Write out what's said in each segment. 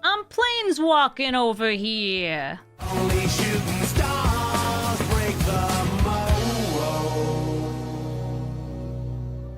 I'm planeswalking over here. Only shooting stars break the mold.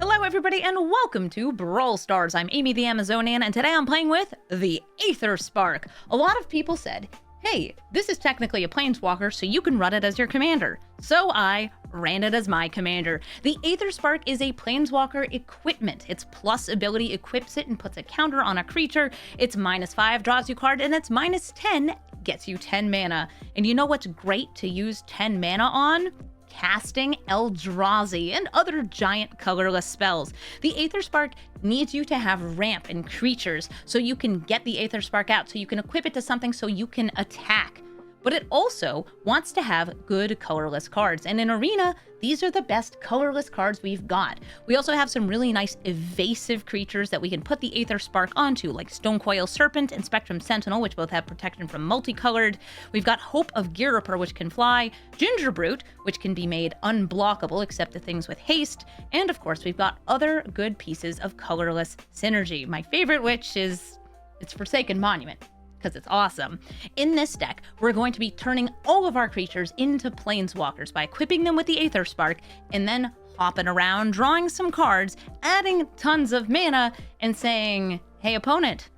Hello, everybody, and welcome to Brawl Stars. I'm Amy the Amazonian, and today I'm playing with the Aetherspark. A lot of people said, hey, this is technically a planeswalker, so you can run it as your commander. So I ran it as my commander. The Aetherspark is a planeswalker equipment. Its plus ability equips it and puts a counter on a creature. Its -5 draws you card, and its -10 gets you 10 mana. And you know what's great to use 10 mana on? Casting Eldrazi and other giant colorless spells. The Aetherspark needs you to have ramp and creatures so you can get the Aetherspark out, so you can equip it to something so you can attack. But it also wants to have good colorless cards, and in Arena, these are the best colorless cards we've got. We also have some really nice evasive creatures that we can put the Aetherspark onto, like Stonecoil Serpent and Spectrum Sentinel, which both have protection from multicolored. We've got Hope of Ghirapur, which can fly, Gingerbrute, which can be made unblockable except to things with haste, and of course we've got other good pieces of colorless synergy. My favorite, which is its Forsaken Monument, because it's awesome. In this deck, we're going to be turning all of our creatures into planeswalkers by equipping them with the Aetherspark and then hopping around, drawing some cards, adding tons of mana, and saying, hey opponent,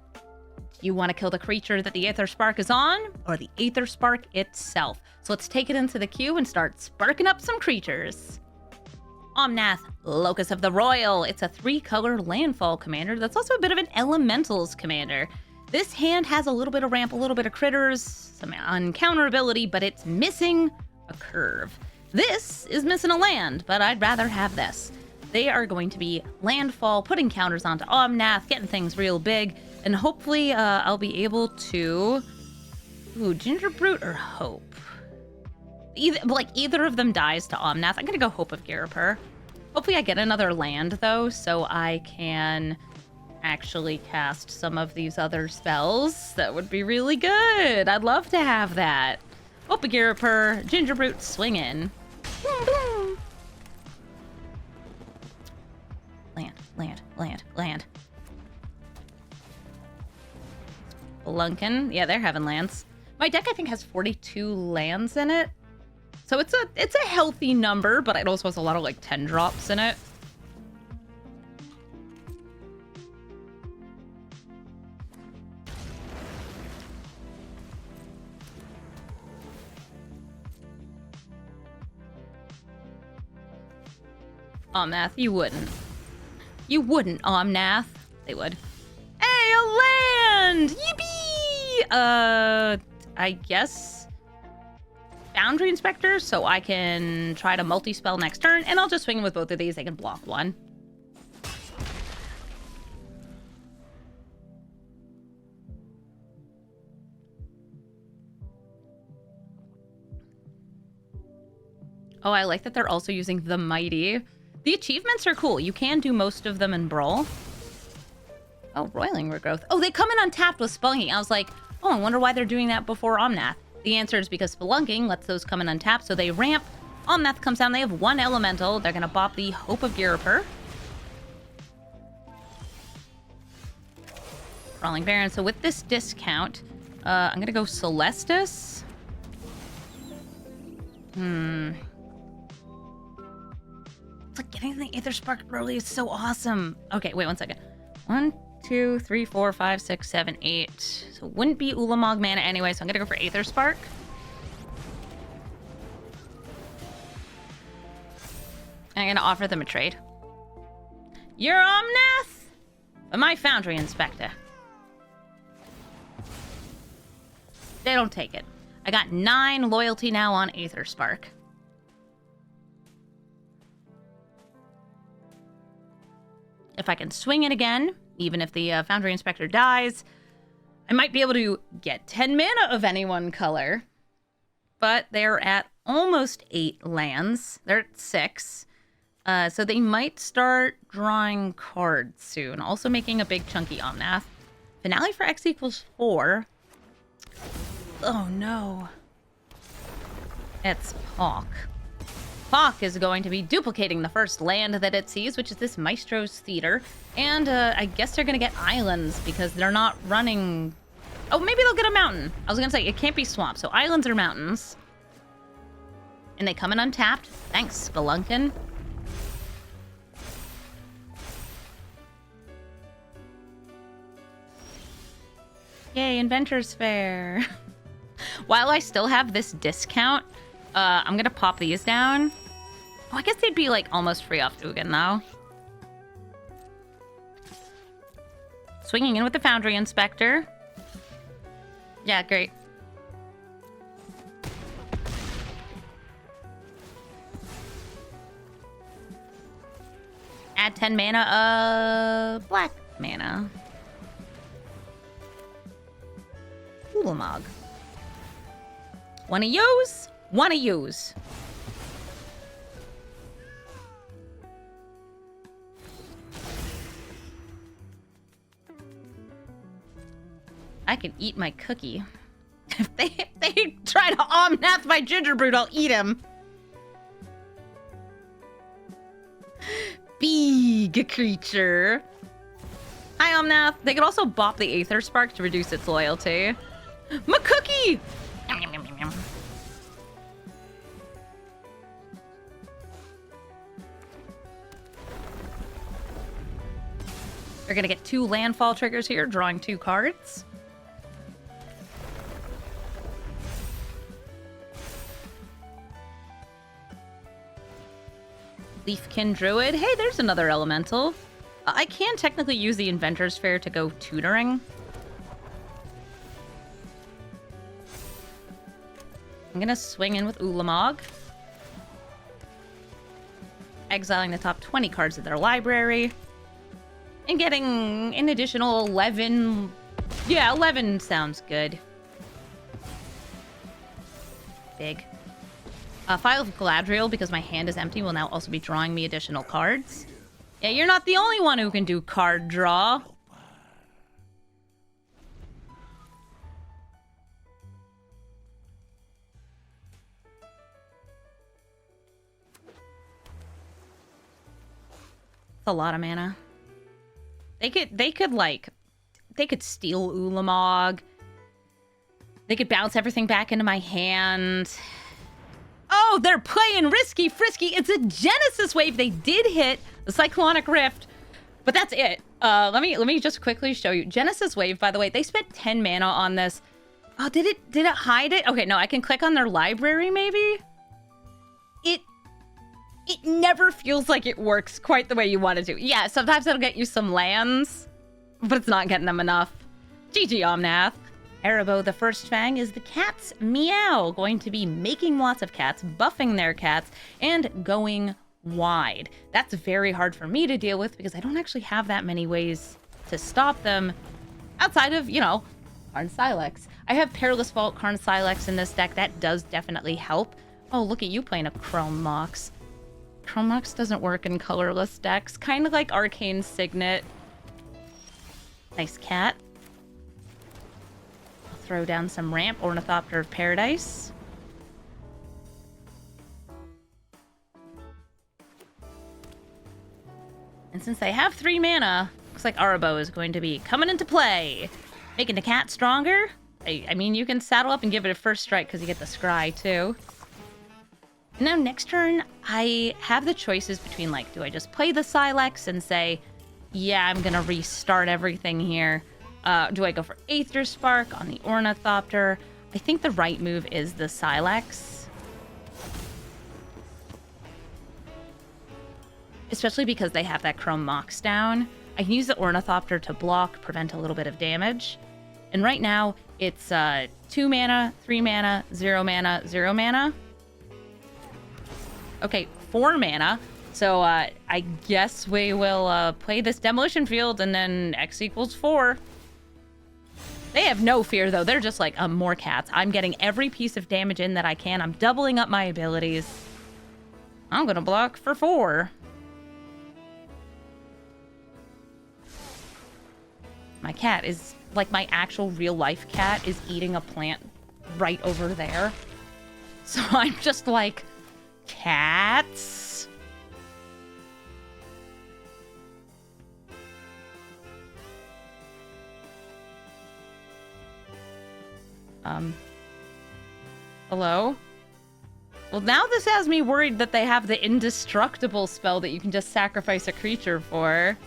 do you want to kill the creature that the Aetherspark is on, or the Aetherspark itself? So let's take it into the queue and start sparking up some creatures. Omnath, Locus of the Royal. It's a 3-color landfall commander that's also a bit of an elementals commander. This hand has a little bit of ramp, a little bit of critters, some uncounterability, but it's missing a curve. This is missing a land, but I'd rather have this. They are going to be landfall, putting counters onto Omnath, getting things real big, and hopefully I'll be able to... Ooh, Gingerbrute or Hope? Either of them dies to Omnath. I'm gonna go Hope of Ghirapur. Hopefully I get another land, though, so I can actually cast some of these other spells. That would be really good. I'd love to have that. Hope of Ghirapur, Gingerbrute, swing in. Land. Blunkin. Yeah, they're having lands. My deck, I think, has 42 lands in it. So it's a healthy number, but it also has a lot of, like, 10 drops in it. Omnath, you wouldn't. You wouldn't, Omnath. They would. Hey, a land! Yippee! I guess Foundry Inspector, so I can try to multi-spell next turn, and I'll just swing with both of these. They can block one. Oh, I like that they're also using the Mighty. The achievements are cool. You can do most of them in Brawl. Oh, Roiling Regrowth. Oh, they come in untapped with Spelunking. I was like, oh, I wonder why they're doing that before Omnath. The answer is because Spelunking lets those come in untapped, so they ramp. Omnath comes down. They have one elemental. They're going to bop the Hope of Ghirapur. Crawling Baron. So with this discount, I'm going to go Celestus. It's like getting the Aetherspark early is so awesome. Okay, wait 1 second. 1, 2, 3, 4, 5, 6, 7, 8. So it wouldn't be Ulamog mana anyway, so I'm gonna go for Aetherspark. I'm gonna offer them a trade. You're Omnath? But my Foundry Inspector. They don't take it. I got 9 loyalty now on Aetherspark. If I can swing it again, even if the Foundry Inspector dies, I might be able to get 10 mana of any one color. But they're at almost 8 lands. They're at 6. So they might start drawing cards soon. Also making a big chunky Omnath. Finale for X equals 4. Oh no. It's Hawk. Hawk is going to be duplicating the first land that it sees, which is this Maestro's Theater. And I guess they're going to get islands because they're not running Oh, maybe they'll get a mountain. I was gonna say, it can't be swamp, so islands or mountains. And they come in untapped. Thanks, Spelunkin. Yay, Inventors Fair. While I still have this discount, I'm gonna pop these down. Oh, I guess they'd be like almost free off Ugin though. Swinging in with the Foundry Inspector. Yeah, great. Add 10 mana of black mana. Ulamog. Wanna use? Wanna use. I can eat my cookie. If they try to omnath my gingerbread, I'll eat him. Big creature. Hi, Omnath. They could also bop the Aetherspark to reduce its loyalty. My cookie! Yum, yum, yum, yum, yum. We're gonna get 2 landfall triggers here, drawing 2 cards. Leafkin Druid. Hey, there's another elemental. I can technically use the Inventor's Fair to go tutoring. I'm gonna swing in with Ulamog. Exiling the top 20 cards of their library. And getting an additional 11... Yeah, 11 sounds good. Big. File of Galadriel, because my hand is empty, will now also be drawing me additional cards. Yeah, you're not the only one who can do card draw. It's a lot of mana. They could steal Ulamog. They could bounce everything back into my hand. Oh, they're playing risky frisky. It's a Genesis Wave. They did hit the Cyclonic Rift, but that's it. Let me just quickly show you. Genesis Wave, by the way, they spent 10 mana on this. Oh, did it hide it? Okay, no, I can click on their library maybe. It never feels like it works quite the way you want it to. Yeah, sometimes it'll get you some lands, but it's not getting them enough. GG Omnath. Erebos, the first Fang, is the cat's meow. Going to be making lots of cats, buffing their cats, and going wide. That's very hard for me to deal with because I don't actually have that many ways to stop them outside of, you know, Karn Silex. I have Perilous Vault, Karn Silex in this deck. That does definitely help. Oh, look at you playing a Chrome Mox. Chrome Mox doesn't work in colorless decks. Kind of like Arcane Signet. Nice cat. I'll throw down some ramp, Ornithopter of Paradise. And since I have 3 mana, looks like Erebos is going to be coming into play. Making the cat stronger. I mean, you can saddle up and give it a first strike because you get the scry too. And now next turn, I have the choices between, like, do I just play the Silex and say, yeah, I'm gonna restart everything here? Do I go for Aetherspark on the Ornithopter? I think the right move is the Silex. Especially because they have that Chrome Mox down. I can use the Ornithopter to block, prevent a little bit of damage. And right now, it's 2 mana, 3 mana, 0 mana, 0 mana. Okay, 4 mana. So I guess we will play this Demolition Field and then X equals 4. They have no fear, though. They're just like, more cats. I'm getting every piece of damage in that I can. I'm doubling up my abilities. I'm gonna block for 4. My cat is, like, my actual real-life cat is eating a plant right over there. So I'm just like, cats? Hello? Well, now this has me worried that they have the indestructible spell that you can just sacrifice a creature for.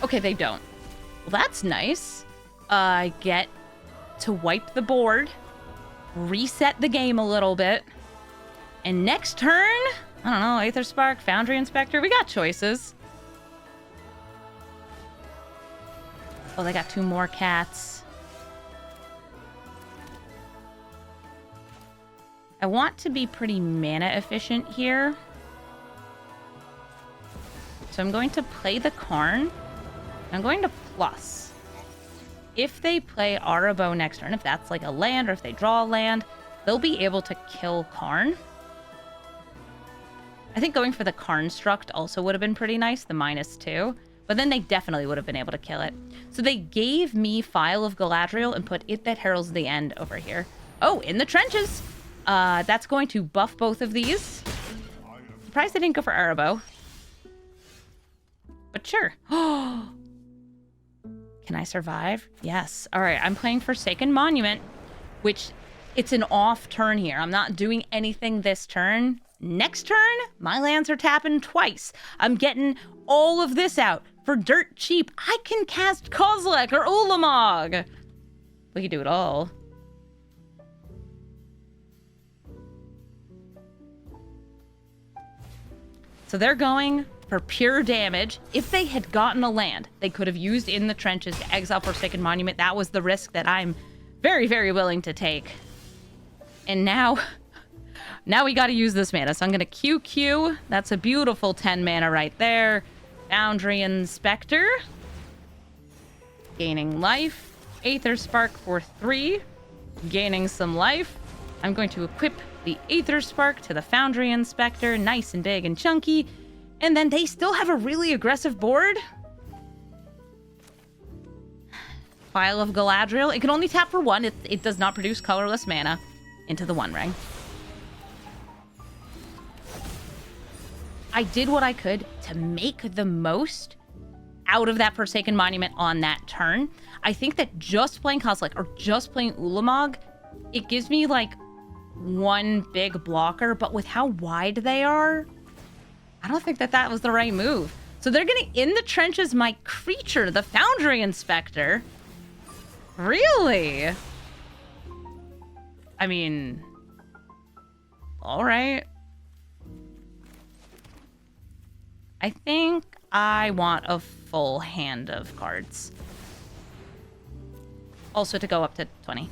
Okay, they don't. Well, that's nice. I get to wipe the board, reset the game a little bit, and next turn, I don't know, Aetherspark, Foundry Inspector, we got choices. Oh, they got 2 more cats. I want to be pretty mana efficient here. So I'm going to play the Karn. I'm going to plus. If they play Arabo next turn, if that's like a land or if they draw a land, they'll be able to kill Karn. I think going for the Karn Struct also would have been pretty nice, the -2. But then they definitely would have been able to kill it. So they gave me File of Galadriel and put It That Heralds the End over here. Oh, in the trenches! That's going to buff both of these. Surprised they didn't go for Arabo. But sure. Can I survive? Yes. All right, I'm playing Forsaken Monument, which it's an off turn here. I'm not doing anything this turn. Next turn, my lands are tapping twice. I'm getting all of this out for dirt cheap. I can cast Kozilek or Ulamog. We can do it all. So they're going for pure damage. If they had gotten a land, they could have used in the trenches to exile Forsaken Monument. That was the risk that I'm very, very willing to take. And now we got to use this mana. So I'm going to QQ. That's a beautiful 10 mana right there. Foundry Inspector. Gaining life. Aetherspark for 3. Gaining some life. I'm going to equip the Aetherspark to the Foundry Inspector. Nice and big and chunky. And then they still have a really aggressive board. File of Galadriel. It can only tap for 1. It does not produce colorless mana into the One Ring. I did what I could to make the most out of that Forsaken Monument on that turn. I think that just playing Kozilek or just playing Ulamog, it gives me like one big blocker, but with how wide they are, I don't think that that was the right move. So they're gonna in the trenches my creature, the Foundry Inspector. Really? I mean, all right. I think I want a full hand of cards. Also to go up to 20.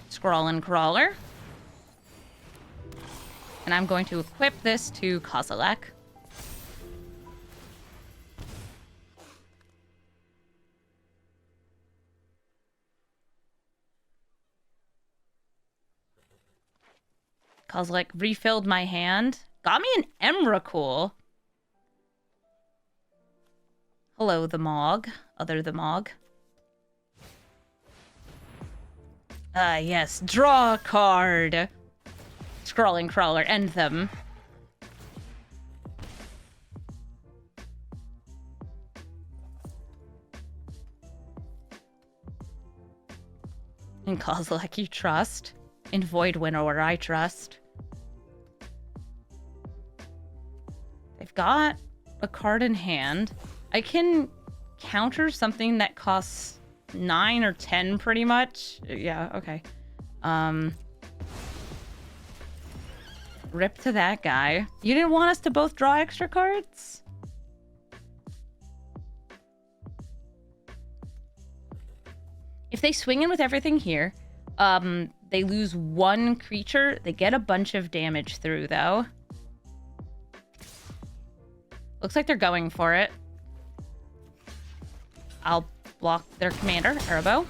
Scrawl and Crawler. And I'm going to equip this to Kozilek. Kozilek refilled my hand. Got me an Emrakul. Hello, the Mog. Other the Mog. Yes. Draw a card. Scrawling Crawler. End them. In Kozilek you trust. In Void Winnower I trust. They've got a card in hand. I can counter something that costs 9 or 10 pretty much. Yeah, okay. Rip to that guy. You didn't want us to both draw extra cards? If they swing in with everything here, they lose 1 creature. They get a bunch of damage through, though. Looks like they're going for it. I'll block their commander, Arabo.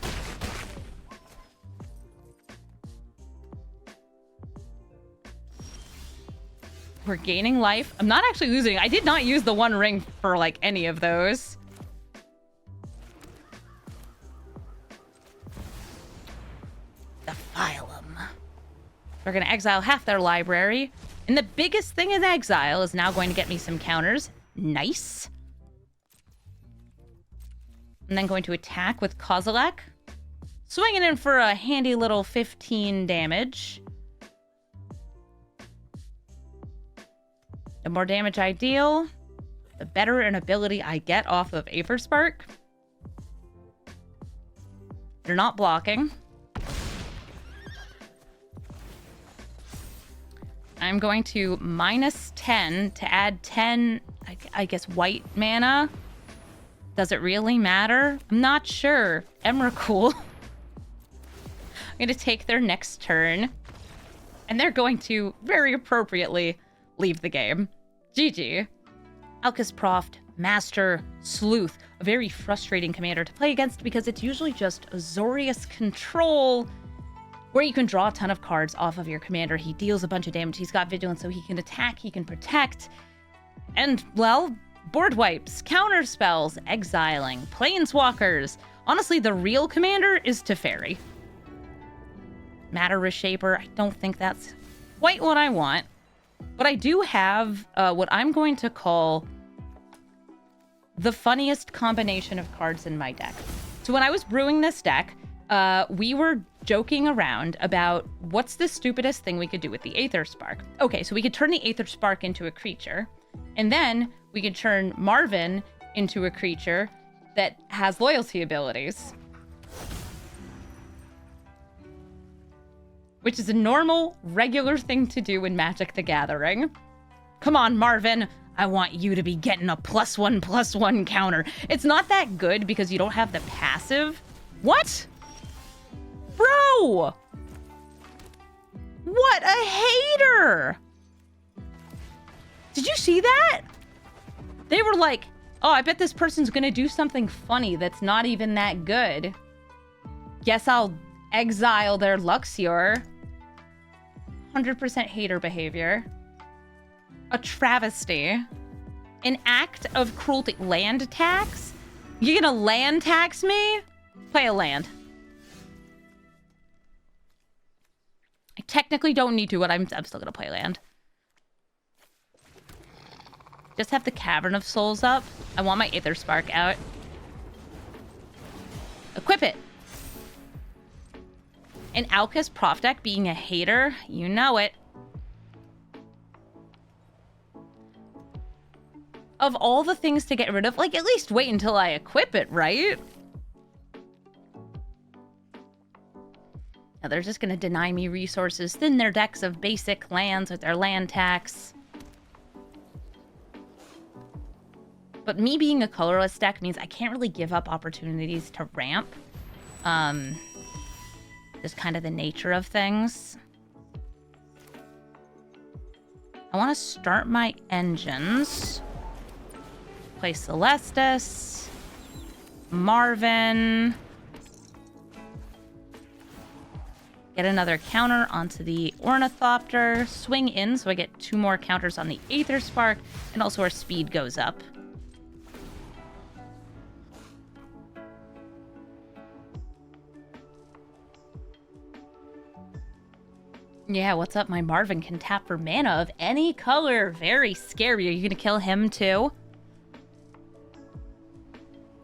We're gaining life. I'm not actually losing. I did not use the One Ring for, like, any of those. Defile them. We're going to exile half their library. And the biggest thing in exile is now going to get me some counters. Nice. And then going to attack with Kozilek. Swinging in for a handy little 15 damage. The more damage I deal, the better an ability I get off of Aetherspark. They're not blocking. I'm going to -10 to add 10, I guess, white mana. Does it really matter? I'm not sure. Emrakul. I'm going to take their next turn. And they're going to, very appropriately, leave the game. GG. Aetherspark, Master Sleuth. A very frustrating commander to play against because it's usually just Azorius Control, where you can draw a ton of cards off of your commander. He deals a bunch of damage. He's got Vigilance, so he can attack, he can protect. And, well, board wipes, counter spells, exiling, planeswalkers. Honestly, the real commander is Teferi. Matter Reshaper, I don't think that's quite what I want. But I do have what I'm going to call the funniest combination of cards in my deck. So when I was brewing this deck, we were joking around about what's the stupidest thing we could do with the Aetherspark. Okay, so we could turn the Aetherspark into a creature, and then we could turn Marvin into a creature that has loyalty abilities. Which is a normal, regular thing to do in Magic the Gathering. Come on, Marvin. I want you to be getting a +1/+1 counter. It's not that good because you don't have the passive. What? Bro! What a hater! Did you see that? They were like, oh, I bet this person's gonna do something funny that's not even that good. Guess I'll exile their Luxior. 100% hater behavior. A travesty. An act of cruelty. Land tax? You gonna land tax me? Play a land. I technically don't need to, but I'm still gonna play land. Just have the Cavern of Souls up. I want my Aetherspark out. Equip it. An Aetherspark deck being a hater, you know it. Of all the things to get rid of, like, at least wait until I equip it, right? Now they're just gonna deny me resources, thin their decks of basic lands with their land tax. But me being a colorless deck means I can't really give up opportunities to ramp. Just kind of the nature of things. I want to start my engines. Play Celestis. Marvin. Get another counter onto the Ornithopter. Swing in so I get 2 more counters on the Aetherspark. And also our speed goes up. Yeah, what's up? My Marvin can tap for mana of any color. Very scary. Are you gonna kill him too?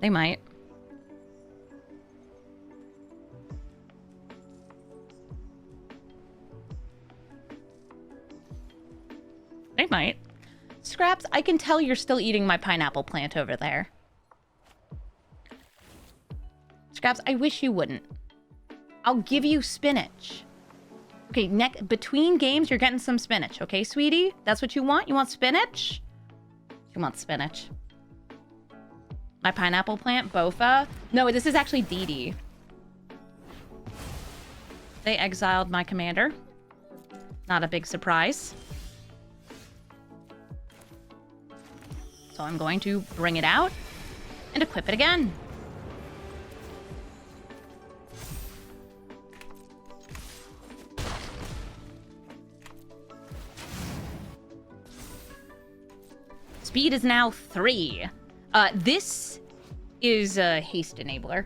They might. They might. Scraps, I can tell you're still eating my pineapple plant over there. Scraps, I wish you wouldn't. I'll give you spinach. Okay, between games, you're getting some spinach. Okay, sweetie? That's what you want? You want spinach? You want spinach. My pineapple plant, Bofa. No, this is actually Dee Dee. They exiled my commander. Not a big surprise. So I'm going to bring it out and equip it again. Speed is now 3. This is a haste enabler.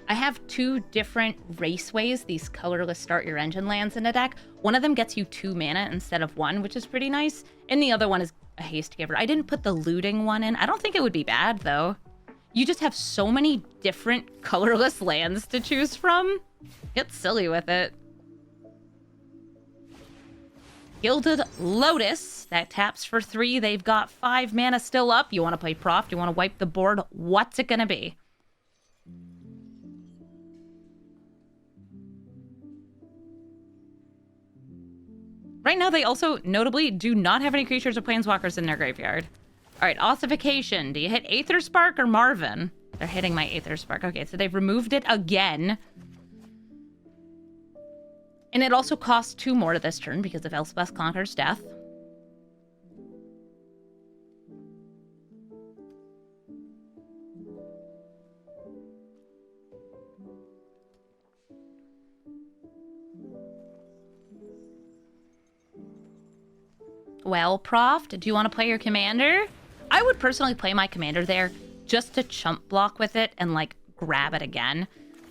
I have 2 different raceways, these colorless start your engine lands in a deck. One of them gets you 2 mana instead of 1, which is pretty nice. And the other one is a haste giver. I didn't put the looting one in. I don't think it would be bad, though. You just have so many different colorless lands to choose from. Get silly with it. Gilded Lotus, that taps for 3. They've got 5 mana still up. You want to play Prof? You want to wipe the board? What's it going to be? Right now, they also notably do not have any creatures or planeswalkers in their graveyard. All right, Ossification. Do you hit Aetherspark or Marvin? They're hitting my Aetherspark. Okay, so they've removed it again. And it also costs 2 more to this turn because of Elspeth Conqueror's death. Well, Prof, do you want to play your commander? I would personally play my commander there just to chump block with it and, like, grab it again.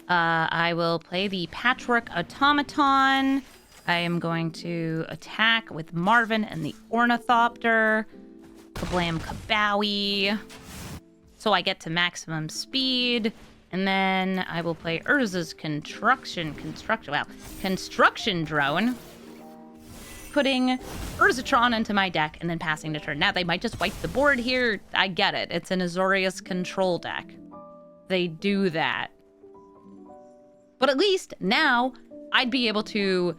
I will play the Patchwork Automaton. I am going to attack with Marvin and the Ornithopter. Kablam Kabowie. So I get to maximum speed. And then I will play Urza's Construction Drone. Putting Urzatron into my deck and then passing the turn. Now, they might just wipe the board here. I get it. It's an Azorius control deck. They do that. But at least now I'd be able to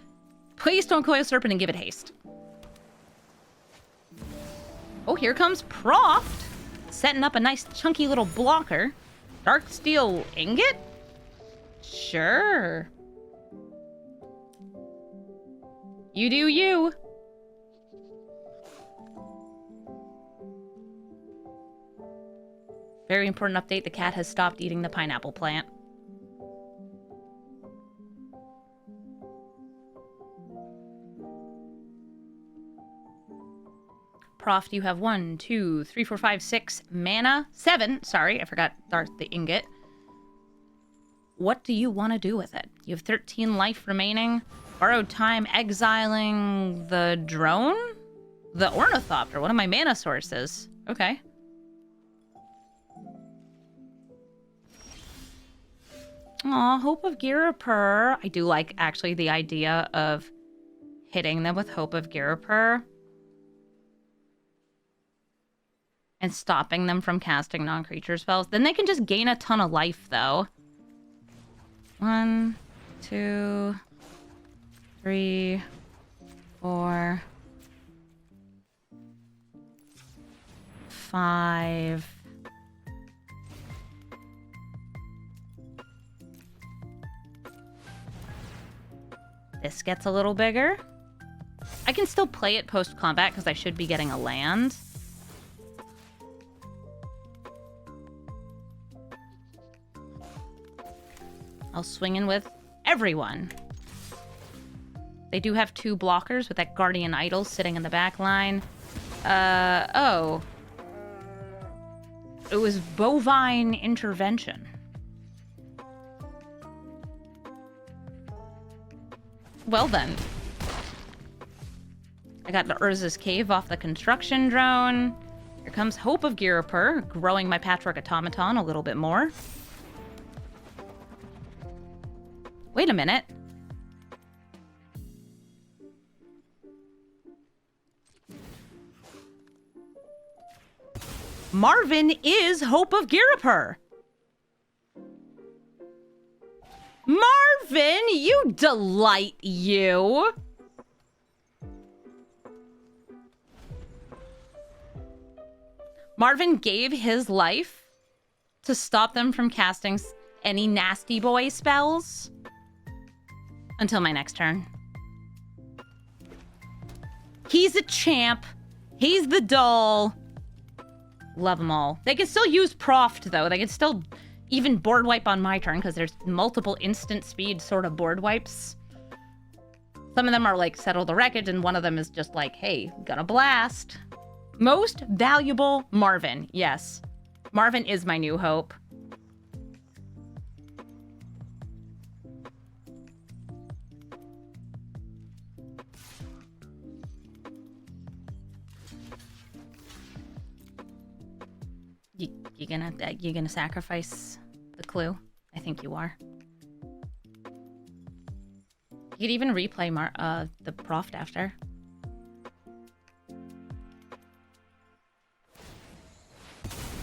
play Stonecoil Serpent and give it haste. Oh, here comes Proft. Setting up a nice chunky little blocker. Darksteel Ingot? Sure. You do you. Very important update. The cat has stopped eating the pineapple plant. Prof, you have 1, 2, 3, 4, 5, 6 mana. 7. Sorry, I forgot Darth the Ingot. What do you want to do with it? You have 13 life remaining. Borrowed time, exiling the drone? The Ornithopter, one of my mana sources. Okay. Aw, Hope of Girapur. I do like, actually, the idea of hitting them with Hope of Girapur. And stopping them from casting non-creature spells. Then they can just gain a ton of life, though. 1, 2, 3, 4, 5. This gets a little bigger. I can still play it post-combat because I should be getting a land. I'll swing in with everyone. They do have 2 blockers with that Guardian Idol sitting in the back line. Oh. It was Bovine Intervention. Well then. I got the Urza's Cave off the construction drone. Here comes Hope of Girapur, growing my Patchwork Automaton a little bit more. Wait a minute. Marvin is Hope of Girapur. Marvin, you delight, you. Marvin gave his life to stop them from casting any nasty boy spells. Until my next turn. He's a champ. He's the doll. Love them all. They can still use Proft, though. They can still even board wipe on my turn, because there's multiple instant speed sort of board wipes. Some of them are like Settle the Wreckage, and one of them is just like, hey, gonna blast. Most valuable, Marvin. Yes. Marvin is my new hope. You gonna sacrifice the clue? I think you are. You could even replay the Proft after.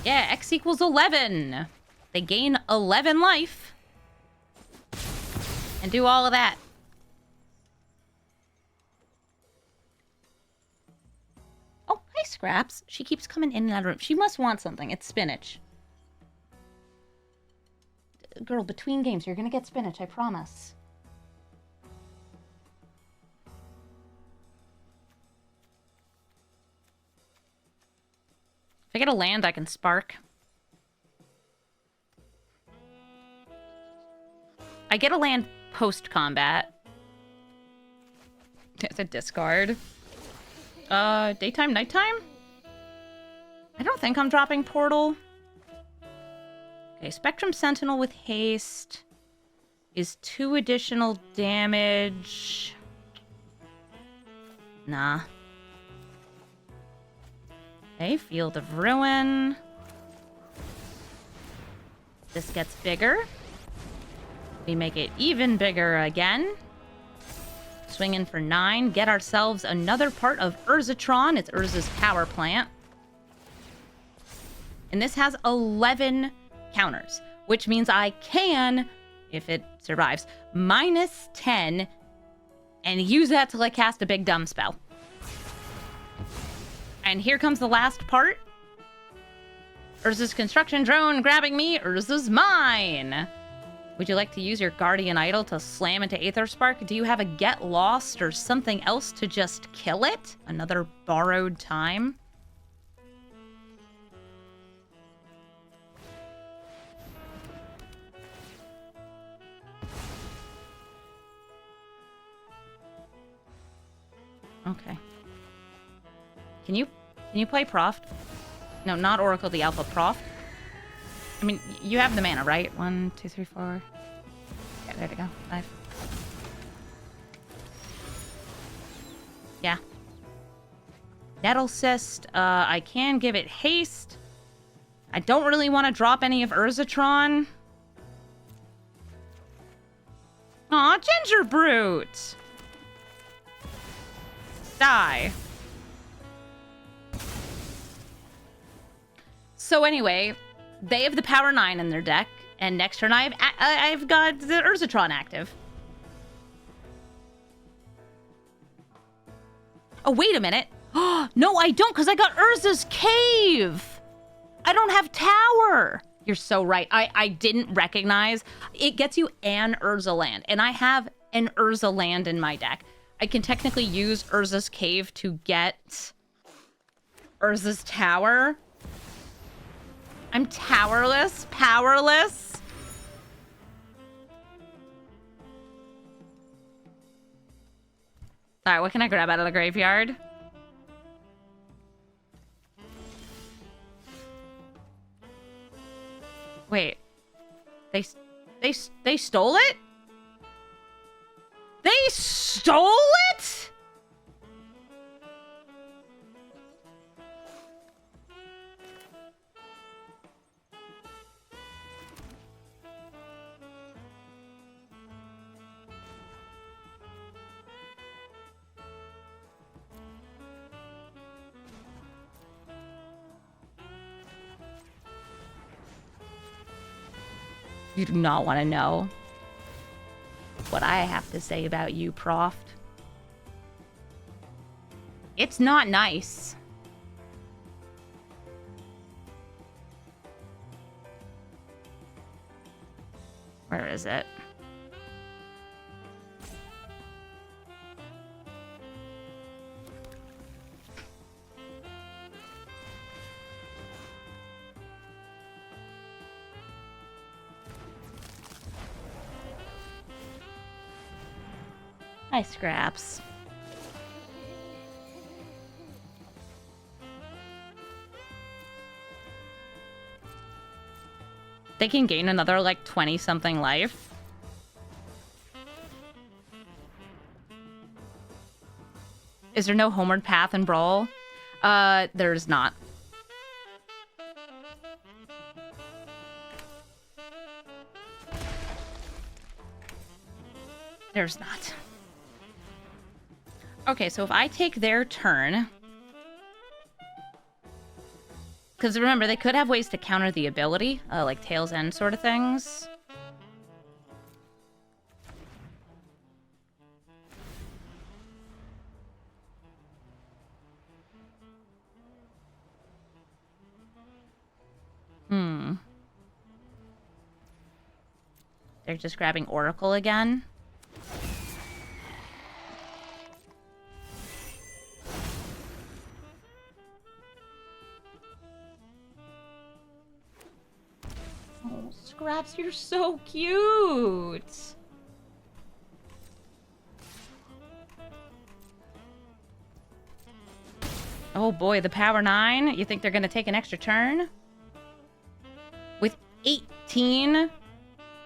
Yeah, X equals 11. They gain 11 life. And do all of that. Oh, hi, Scraps. She keeps coming in and out of the room. She must want something. It's spinach. Girl, between games, you're gonna get spinach, I promise. If I get a land, I can spark. I get a land post-combat. It's a discard. Daytime, nighttime? I don't think I'm dropping Portal. Okay, Spectrum Sentinel with haste is 2 additional damage. Nah. Okay, Field of Ruin. This gets bigger. We make it even bigger again. Swing in for 9. Get ourselves another part of Urzatron. It's Urza's power plant. And this has 11 counters, which means I can, if it survives, -10 and use that to like cast a big dumb spell. And here comes the last part. Urza's construction drone grabbing me. Urza's mine. Would you like to use your Guardian Idol to slam into Aetherspark? Do you have a Get Lost or something else to just kill it? Another borrowed time? Okay. Can you play Proft? No, not Oracle the Alpha, Proft. I mean, you have the mana, right? 1, 2, 3, 4. Yeah, there we go. 5. Yeah. Nettle Cyst. I can give it haste. I don't really want to drop any of Urzatron. Aw, Ginger Brute! Die. So anyway, they have the power 9 in their deck, and next turn I've got the Urzatron active. Oh, wait a minute. No, I don't, because I got Urza's Cave. I don't have Tower. You're so right. I didn't recognize. It gets you an Urza land, and I have an Urza land in my deck. I can technically use Urza's Cave to get Urza's Tower. I'm towerless, powerless. All right, what can I grab out of the graveyard? Wait, they stole it? They stole it? You do not want to know what I have to say about you, Proft. It's not nice. Where is it? Hi, Scraps. They can gain another, like, 20-something life. Is there no homeward path in Brawl? There's not. There's not. Okay, so if I take their turn... Because remember, they could have ways to counter the ability, like Tail's End sort of things. They're just grabbing Oracle again. Oh, Scraps, you're so cute! Oh boy, the Power 9? You think they're gonna take an extra turn? With 18?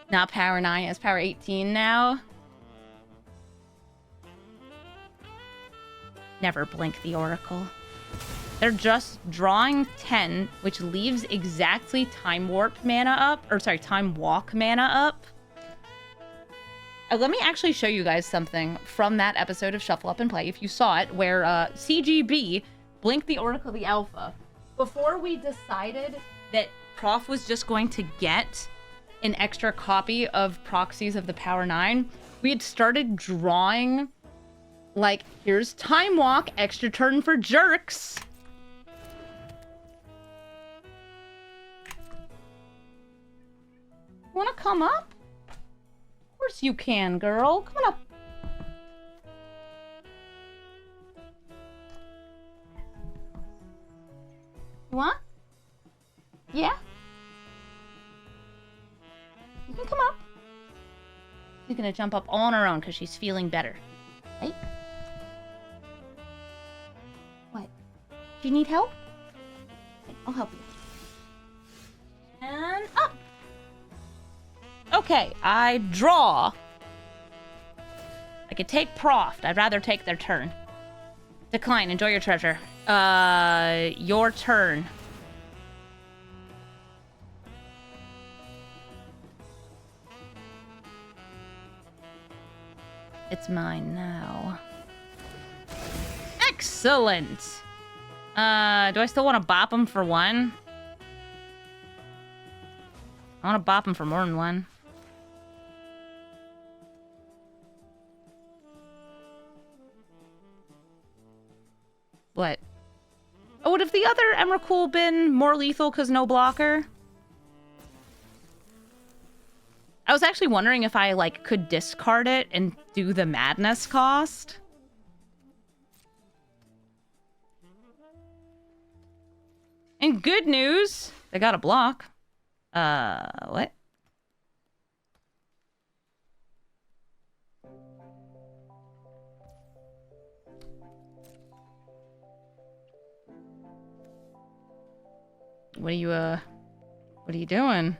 Not Power 9, it's Power 18 now. Never blink the Oracle. They're just drawing 10, which leaves exactly Time Warp mana up. Or sorry, Time Walk mana up. Let me actually show you guys something from that episode of Shuffle Up and Play, if you saw it, where CGB blinked the Oracle the Alpha. Before we decided that Prof was just going to get an extra copy of Proxies of the Power 9, we had started drawing, like, here's Time Walk, extra turn for jerks. Wanna come up? Of course you can, girl. Come on up. You want? Yeah? You can come up. She's gonna jump up all on her own because she's feeling better. Right? What? Do you need help? I'll help you. And up! Okay, I draw. I could take Proft. I'd rather take their turn. Decline. Enjoy your treasure. Your turn. It's mine now. Excellent! Do I still want to bop him for one? I want to bop him for more than one. What? Oh, would have the other Emrakul been more lethal because no blocker? I was actually wondering if I, like, could discard it and do the madness cost. And good news, they got a block. What? What are you doing?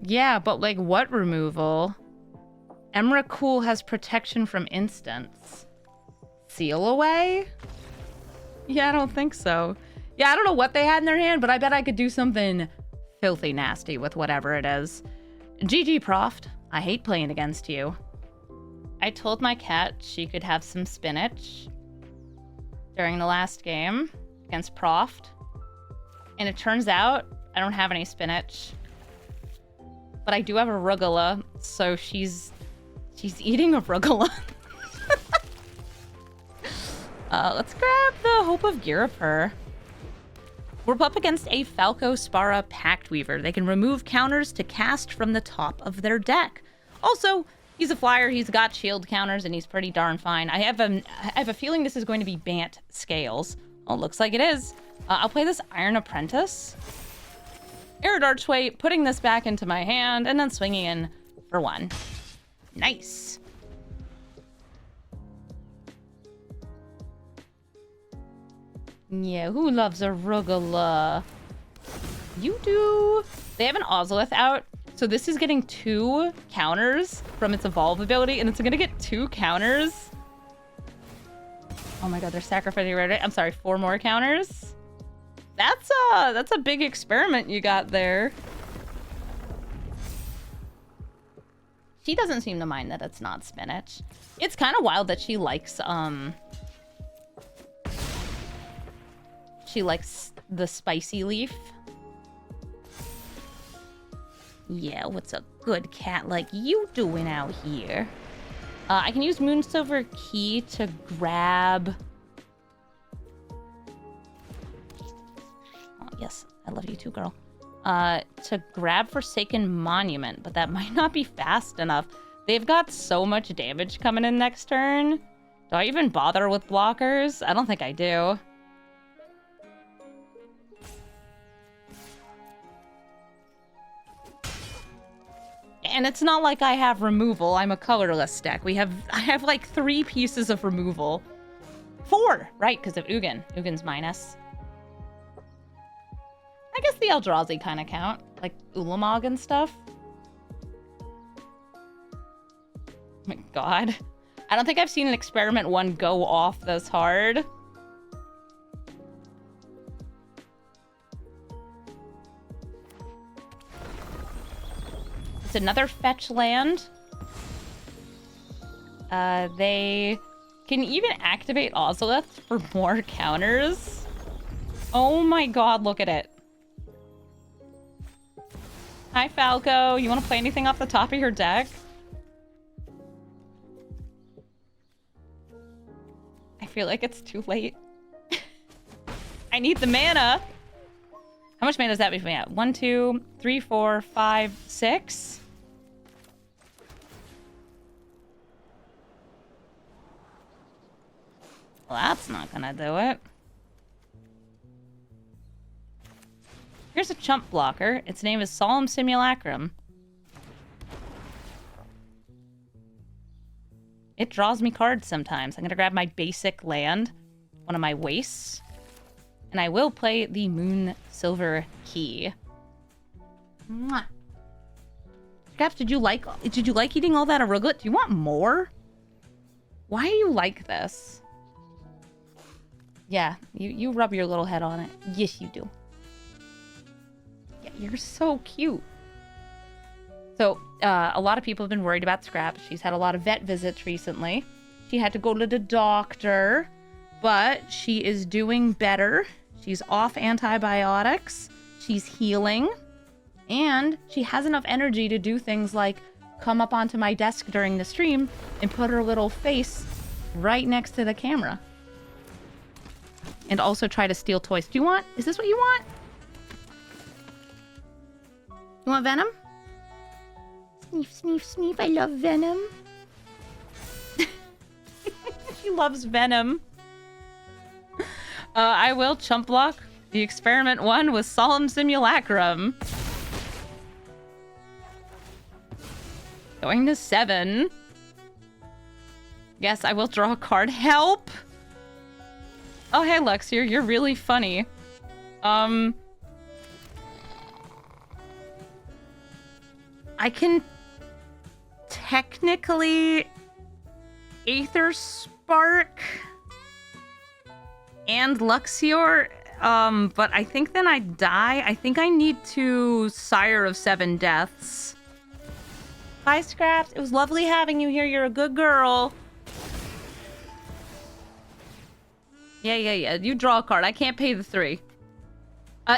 Yeah, but like what removal? Emrakul has protection from instants. Seal away? Yeah, I don't think so. Yeah, I don't know what they had in their hand, but I bet I could do something filthy nasty with whatever it is. GG, Proft. I hate playing against you. I told my cat she could have some spinach during the last game against Proft. And it turns out I don't have any spinach. But I do have a arugula, so she's eating arugula. Let's grab the Hope of Girapur. We're up against a Falco Spara Pact Weaver. They can remove counters to cast from the top of their deck. Also, he's a flyer, he's got shield counters, and he's pretty darn fine. I have a feeling this is going to be Bant Scales. Oh, looks like it is. I'll play this Iron Apprentice. Arid Archway, putting this back into my hand, and then swinging in for one. Nice. Yeah, who loves arugula? You do. They have an Ozolith out, so this is getting 2 counters from its evolve ability, and it's gonna get 2 counters. Oh my god, they're sacrificing right. I'm sorry, 4 more counters. That's a big experiment you got there. She doesn't seem to mind that it's not spinach. It's kind of wild that she likes the spicy leaf. Yeah, what's a good cat like you doing out here? I can use Moon Silver Key to grab... Oh, yes. I love you too, girl. To grab Forsaken Monument, but that might not be fast enough. They've got so much damage coming in next turn. Do I even bother with blockers? I don't think I do. And it's not like I have removal. I'm a colorless deck. I have like 3 pieces of removal. 4, right? Because of Ugin. Ugin's minus. I guess the Eldrazi kind of count. Like Ulamog and stuff. Oh my god. I don't think I've seen an Experiment 1 go off this hard. It's another fetch land. They can even activate Ozolith for more counters. Oh my god, look at it. Hi, Falco. You want to play anything off the top of your deck? I feel like it's too late. I need the mana. How much mana does that leave me at? 1, 2, 3, 4, 5, 6? Well, that's not gonna do it. Here's a chump blocker. Its name is Solemn Simulacrum. It draws me cards sometimes. I'm gonna grab my basic land, one of my wastes, and I will play the Moon Silver Key. Mwah. Scraps, did you like eating all that arugula? Do you want more? Why do you like this? Yeah, you rub your little head on it. Yes, you do. Yeah, you're so cute. So, a lot of people have been worried about Scraps. She's had a lot of vet visits recently. She had to go to the doctor, but she is doing better. She's off antibiotics. She's healing. And she has enough energy to do things like come up onto my desk during the stream and put her little face right next to the camera. And also try to steal toys. Do you want? Is this what you want? You want Venom? Sneef, sneef, sneef. I love Venom. She loves Venom. I will chump block the Experiment 1 with Solemn Simulacrum. Going to 7. Yes, I will draw a card. Help! Oh, hey, Luxier, you're really funny. I can technically Aetherspark and Luxior, but I think then I die. I think I need to Sire of 7 Deaths. Bye, Scraps. It was lovely having you here. You're a good girl. Yeah. You draw a card. I can't pay the 3.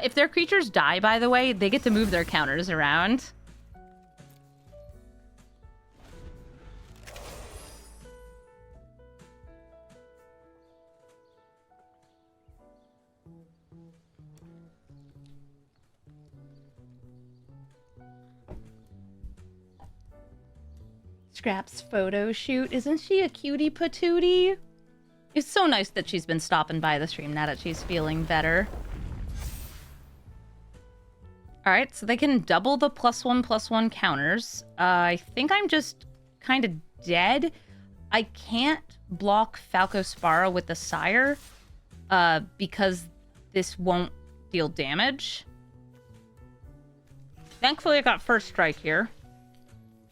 If their creatures die, by the way, they get to move their counters around. Scraps photo shoot. Isn't she a cutie patootie? It's so nice that she's been stopping by the stream now that she's feeling better. Alright, so they can double the +1/+1 counters. I think I'm just kind of dead. I can't block Falco Spara with the Sire because this won't deal damage. Thankfully, I got first strike here.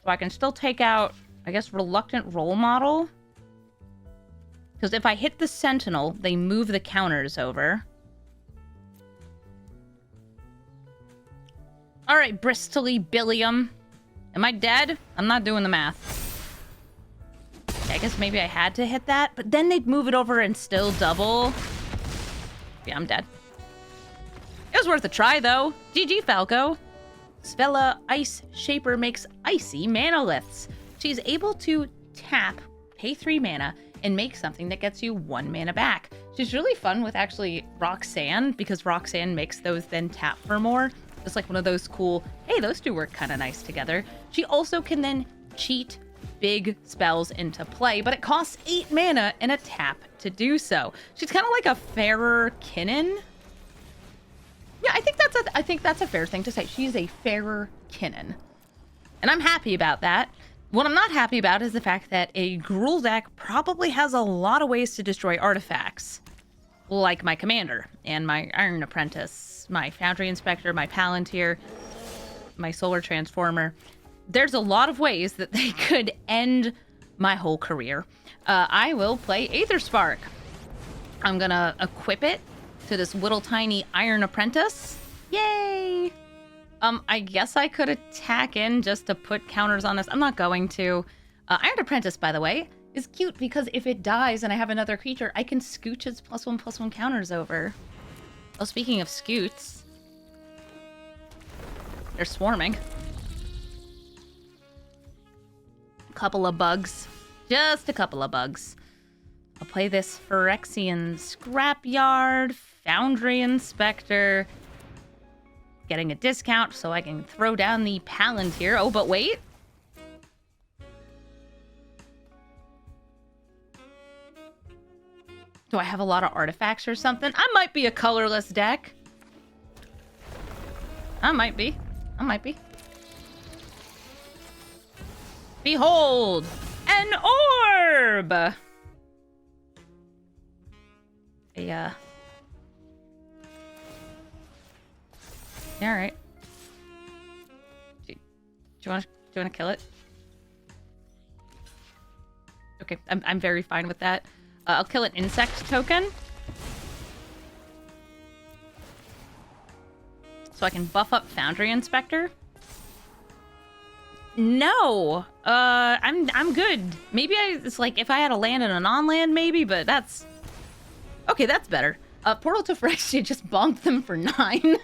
So I can still take out, I guess, Reluctant Role Model. Because if I hit the Sentinel, they move the counters over. Alright, Bristly Billiam. Am I dead? I'm not doing the math. I guess maybe I had to hit that, but then they'd move it over and still double. Yeah, I'm dead. It was worth a try, though. GG, Falco. Svella Ice Shaper makes icy manaliths. She's able to tap, pay 3 mana, and make something that gets you 1 mana back. She's really fun with actually Roxanne, because Roxanne makes those then tap for more. It's like one of those cool, hey, those two work kind of nice together. She also can then cheat big spells into play, but it costs 8 mana and a tap to do so. She's kind of like a fairer Kinnan. Yeah, I think that's a fair thing to say. She's a fairer Kinnan. And I'm happy about that. What I'm not happy about is the fact that a Gruul deck probably has a lot of ways to destroy artifacts. Like my Commander, and my Iron Apprentice, my Foundry Inspector, my Palantir, my Solar Transformer. There's a lot of ways that they could end my whole career. I will play Aetherspark. I'm gonna equip it to this little tiny Iron Apprentice. Yay! I guess I could attack in just to put counters on this. I'm not going to. Iron Apprentice, by the way, is cute because if it dies and I have another creature, I can scooch its +1/+1 counters over. Oh, speaking of scoots, they're swarming. Couple of bugs. Just a couple of bugs. I'll play this Phyrexian Scrapyard, Foundry Inspector, getting a discount so I can throw down the Palantir. Oh, but wait. Do I have a lot of artifacts or something? I might be a colorless deck. I might be. Behold! An orb! Yeah, alright. Do you want to kill it? Okay, I'm very fine with that. I'll kill an insect token. So I can buff up Foundry Inspector. No! I'm good. Maybe it's like if I had a land and a non-land maybe, but that's... Okay, that's better. Portal to Phyrexia just bonked them for 9.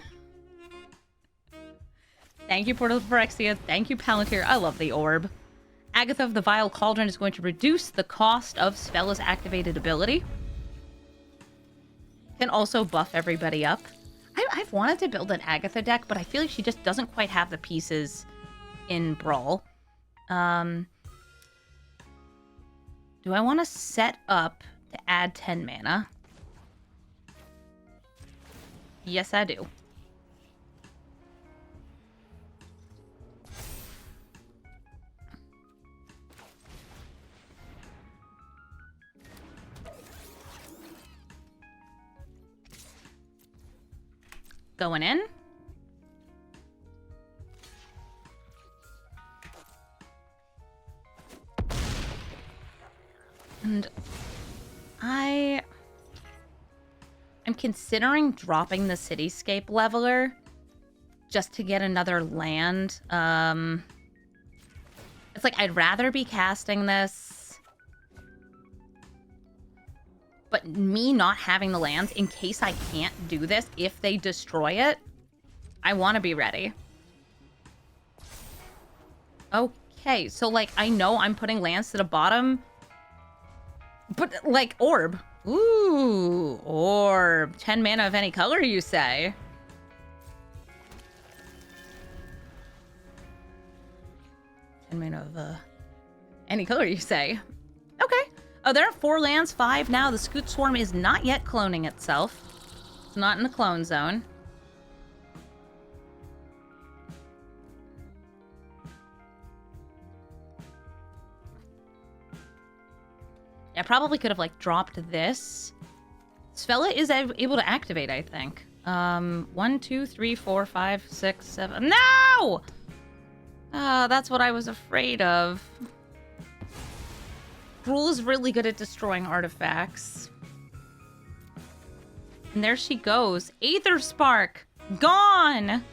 Thank you, Portal to Phyrexia. Thank you, Palantir. I love the orb. Agatha of the Vile Cauldron is going to reduce the cost of Svella's activated ability. Can also buff everybody up. I've wanted to build an Agatha deck, but I feel like she just doesn't quite have the pieces in Brawl. Do I want to set up to add 10 mana? Yes, I do. Going in. And I'm considering dropping the Cityscape Leveler just to get another land. It's like I'd rather be casting this, but me not having the lands in case I can't do this, if they destroy it, I want to be ready. Okay, so like I know I'm putting lands to the bottom, but like orb. Ooh, orb. 10 mana of any color, you say? Mana of any color, you say? Okay. Oh, there are 4 lands, 5 now. The Scoot Swarm is not yet cloning itself. It's not in the clone zone. Yeah, I probably could have like dropped this. Svella is able to activate, I think. 1, 2, 3, 4, 5, 6, 7. No! That's what I was afraid of. Gruul is really good at destroying artifacts. And there she goes. Aetherspark! Gone!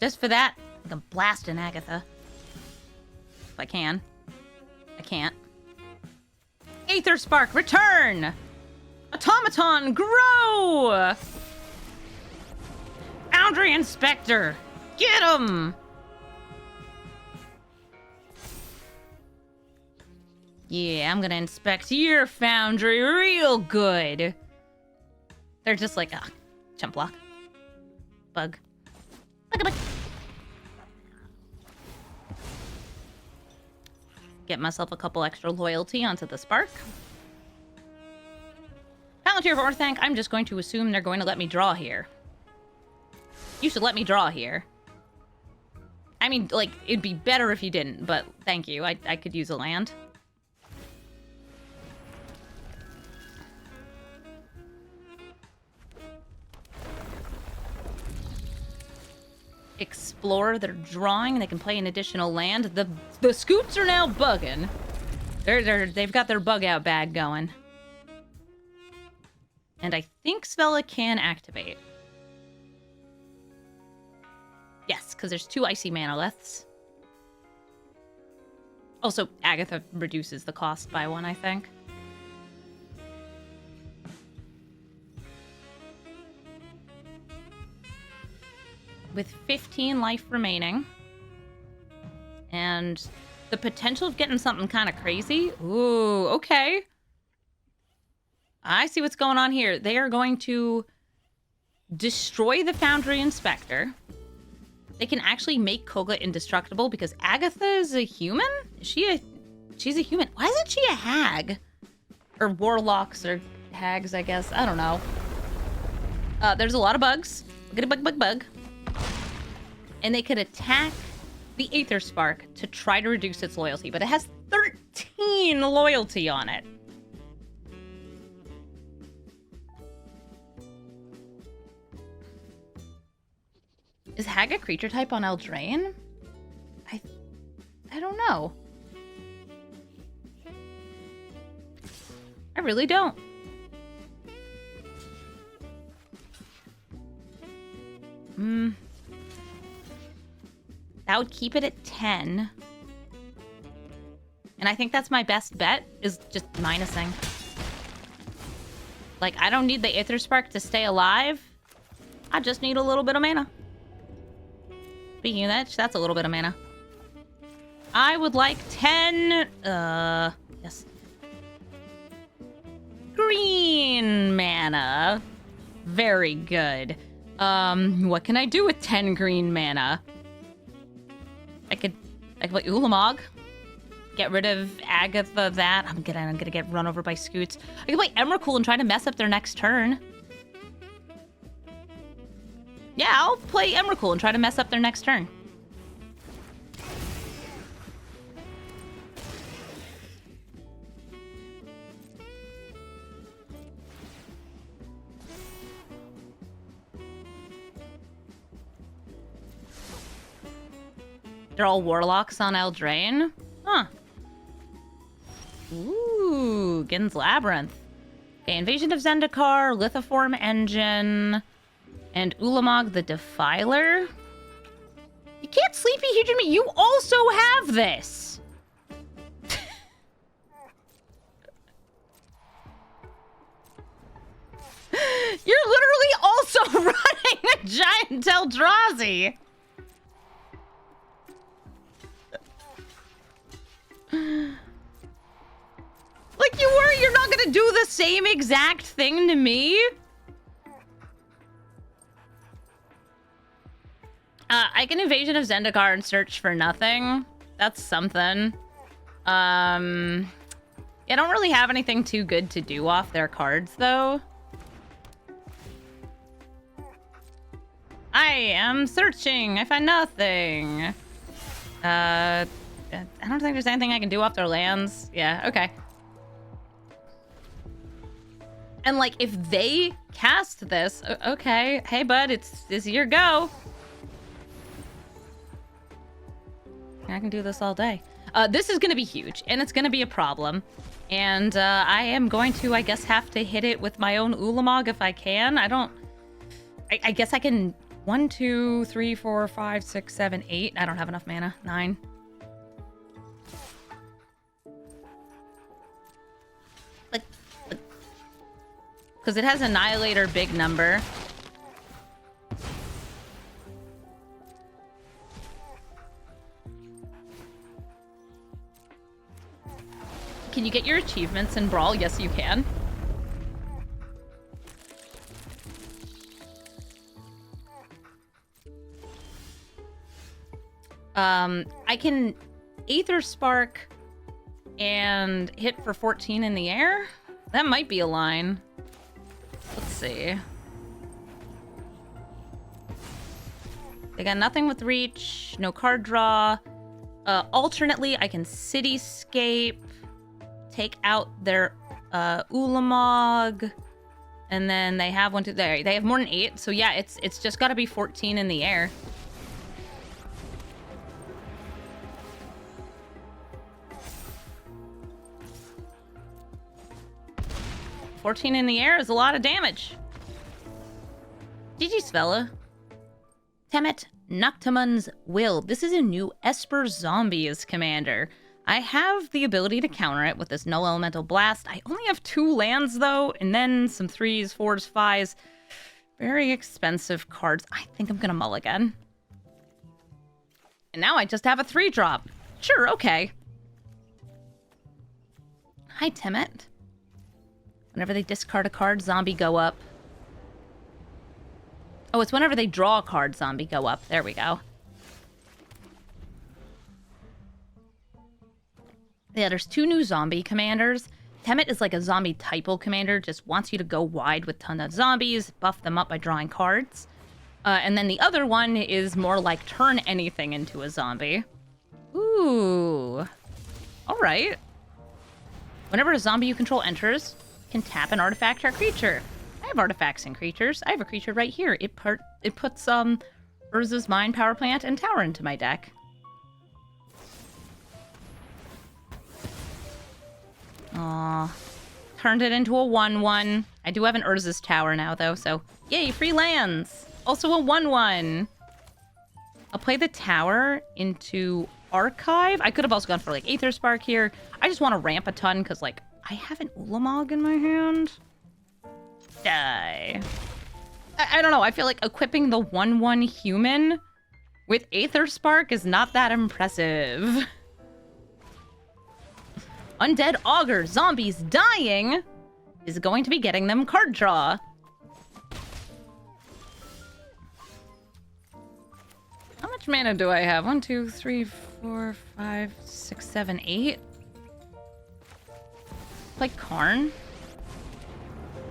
Just for that, I can blast an Agatha. If I can. I can't. Aetherspark, return! Automaton, grow! Foundry Inspector, get him! Yeah, I'm gonna inspect your foundry real good. They're just like, chump block. Bug. Bug. Get myself a couple extra loyalty onto the Spark. Palantir of Orthanc, I'm just going to assume they're going to let me draw here. You should let me draw here. I mean, like, it'd be better if you didn't, but thank you. I could use a land. Explore, they're drawing, they can play an additional land. The Scoots are now bugging. They've got their bug out bag going. And I think Svella can activate. Yes, because there's 2 icy manoliths. Also, Agatha reduces the cost by 1, I think. With 15 life remaining. And the potential of getting something kind of crazy. Ooh, okay. I see what's going on here. They are going to destroy the Foundry Inspector. They can actually make Koga indestructible because Agatha is a human? She's a human. Why isn't she a hag? Or warlocks or hags, I guess. I don't know. There's a lot of bugs. Get a bug. And they could attack the Aetherspark to try to reduce its loyalty, but it has 13 loyalty on it. Is Hag a creature type on Eldraine? I don't know. I really don't. That would keep it at 10. And I think that's my best bet, is just minusing. Like, I don't need the Aetherspark to stay alive. I just need a little bit of mana. Speaking of that, that's a little bit of mana. I would like 10... yes. Green mana. Very good. What can I do with 10 green mana? I could play Ulamog. Get rid of Agatha that. I'm gonna get run over by Scoots. I can play Emrakul and try to mess up their next turn. Yeah, I'll play Emrakul and try to mess up their next turn. They're all warlocks on Eldraine? Huh. Ooh, Gin's Labyrinth. Okay, Invasion of Zendikar, Lithoform Engine, and Ulamog the Defiler. You can't Sleepy Hedron me. You also have this. You're literally also running a giant Eldrazi. Like, you worry you're not gonna do the same exact thing to me? I can Invasion of Zendikar and search for nothing. That's something. I don't really have anything too good to do off their cards, though. I am searching. I find nothing. I don't think there's anything I can do off their lands. Yeah, okay. And, like, if they cast this... Okay, hey, bud, it's your go. I can do this all day. This is going to be huge, and it's going to be a problem. And I am going to, I guess, have to hit it with my own Ulamog if I can. I guess I can 1, 2, 3, 4, 5, 6, 7, 8. I don't have enough mana. 9. Because it has Annihilator big number. Can you get your achievements in Brawl? Yes, you can. I can Aetherspark and hit for 14 in the air. That might be a line. Let's see. They got nothing with reach, no card draw. Alternately, I can Cityscape, take out their Ulamog, and then they have one, two, there. They have more than 8, so yeah, it's just got to be 14 in the air. $14 in the air is a lot of damage. GG Svella. Temet Noctimon's Will. This is a new Esper Zombies commander. I have the ability to counter it with this Null Elemental Blast. I only have 2 lands though, and then some 3s, 4s, 5s. Very expensive cards. I think I'm gonna mulligan. And now I just have a 3-drop. Sure, okay. Hi, Temet. Whenever they discard a card, zombie go up. Oh, it's whenever they draw a card, zombie go up. There we go. Yeah, there's 2 new zombie commanders. Temet is like a zombie typo commander, just wants you to go wide with tons of zombies, buff them up by drawing cards. And then the other one is more like turn anything into a zombie. Ooh. All right. Whenever a zombie you control enters, can tap an artifact or creature. I have artifacts and creatures. I have a creature right here. It puts Urza's Mine, Power Plant, and Tower into my deck. Aw. Turned it into a 1/1. I do have an Urza's Tower now, though, so yay, free lands! Also a 1/1. I'll play the Tower into Archive. I could have also gone for, like, Aetherspark here. I just want to ramp a ton, because, like, I have an Ulamog in my hand. Die. I don't know. I feel like equipping the 1/1 human with Aetherspark is not that impressive. Undead Augur, zombies dying, is going to be getting them card draw. How much mana do I have? 1, 2, 3, 4, 5, 6, 7, 8. Play Karn.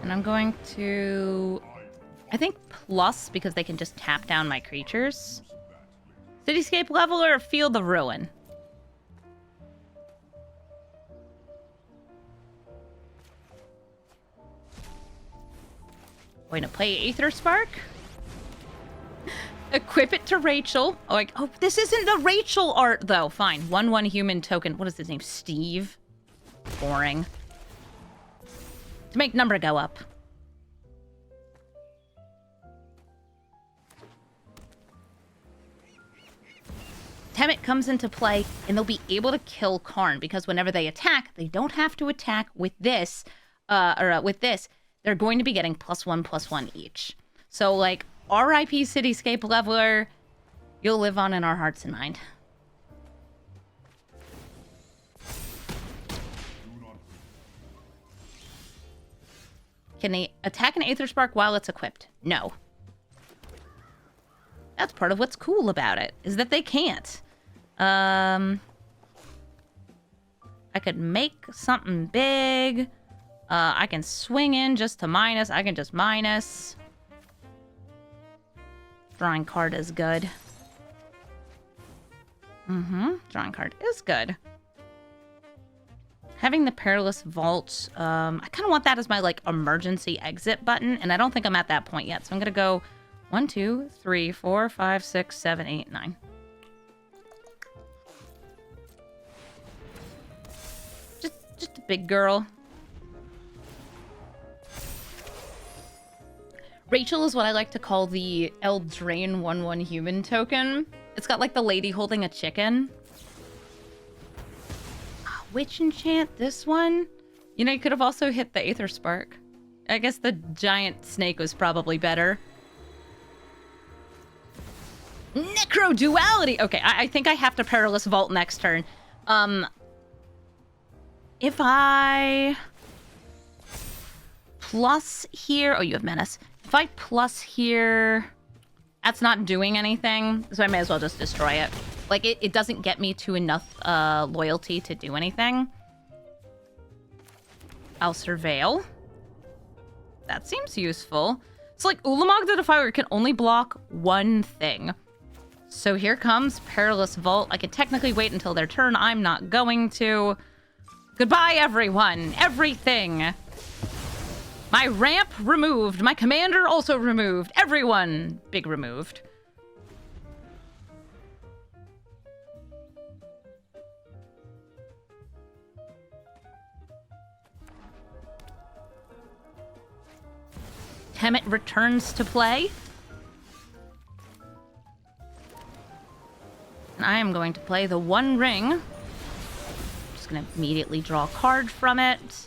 And I'm going to, I think, plus, because they can just tap down my creatures. Cityscape Leveler or Field of Ruin? Going to play Aetherspark. Equip it to Rachel. Oh, like, oh, this isn't the Rachel art, though. Fine. 1/1 human token. What is his name? Steve? Boring. To make number go up. Temet comes into play, and they'll be able to kill Karn, because whenever they attack, they don't have to attack with this, with this. They're going to be getting +1/+1 each. So, like, R.I.P. Cityscape Leveler, you'll live on in our hearts and mind. Can they attack an Aetherspark while it's equipped? No. That's part of what's cool about it, is that they can't. I could make something big. I can swing in just to minus. I can just minus. Drawing card is good. Drawing card is good. Having the Perilous Vault, I kind of want that as my, like, emergency exit button, and I don't think I'm at that point yet. So I'm going to go 1, 2, 3, 4, 5, 6, 7, 8, 9. Just a big girl. Rachel is what I like to call the Eldraine 1/1 human token. It's got like the lady holding a chicken. Which enchant? This one? You know, you could have also hit the Aetherspark. I guess the giant snake was probably better. Necro Duality! Okay, I think I have to Perilous Vault next turn. If I... plus here... Oh, you have Menace. If I plus here... That's not doing anything, so I may as well just destroy it. Like, it doesn't get me to enough loyalty to do anything. I'll Surveil. That seems useful. It's like Ulamog the Defiler can only block one thing. So here comes Perilous Vault. I could technically wait until their turn. I'm not going to. Goodbye, everyone. Everything. My ramp removed. My commander also removed. Everyone big removed. Kemet returns to play. And I am going to play the One Ring. I'm just going to immediately draw a card from it.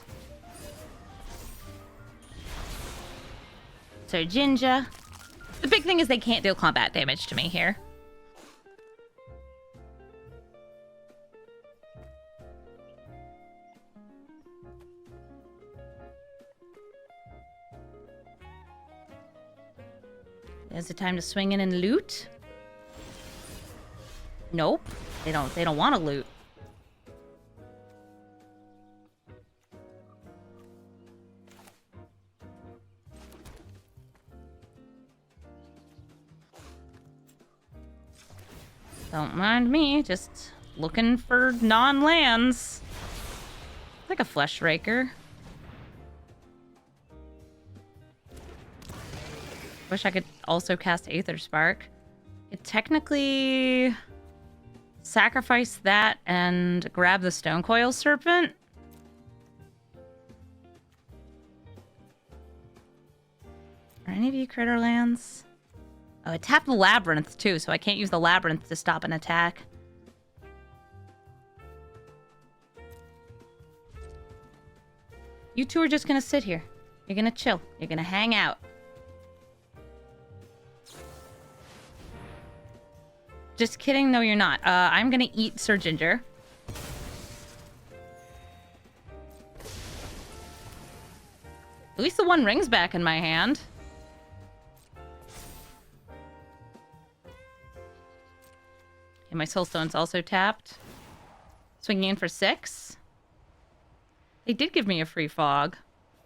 So Jinja. The big thing is they can't deal combat damage to me here. Is it time to swing in and loot? Nope. They don't want to loot. Don't mind me, just looking for non-lands. Like a Flesh Raker. Wish I could also cast Aetherspark. It technically sacrifice that and grab the Stonecoil Serpent. Are any of you critter lands? Oh, it tapped the Labyrinth too, so I can't use the Labyrinth to stop an attack. You two are just gonna sit here. You're gonna chill. You're gonna hang out. Just kidding. No, you're not. I'm gonna eat Sir Ginger. At least the One Ring's back in my hand. And my Soulstone's also tapped. Swinging in for 6. They did give me a free fog.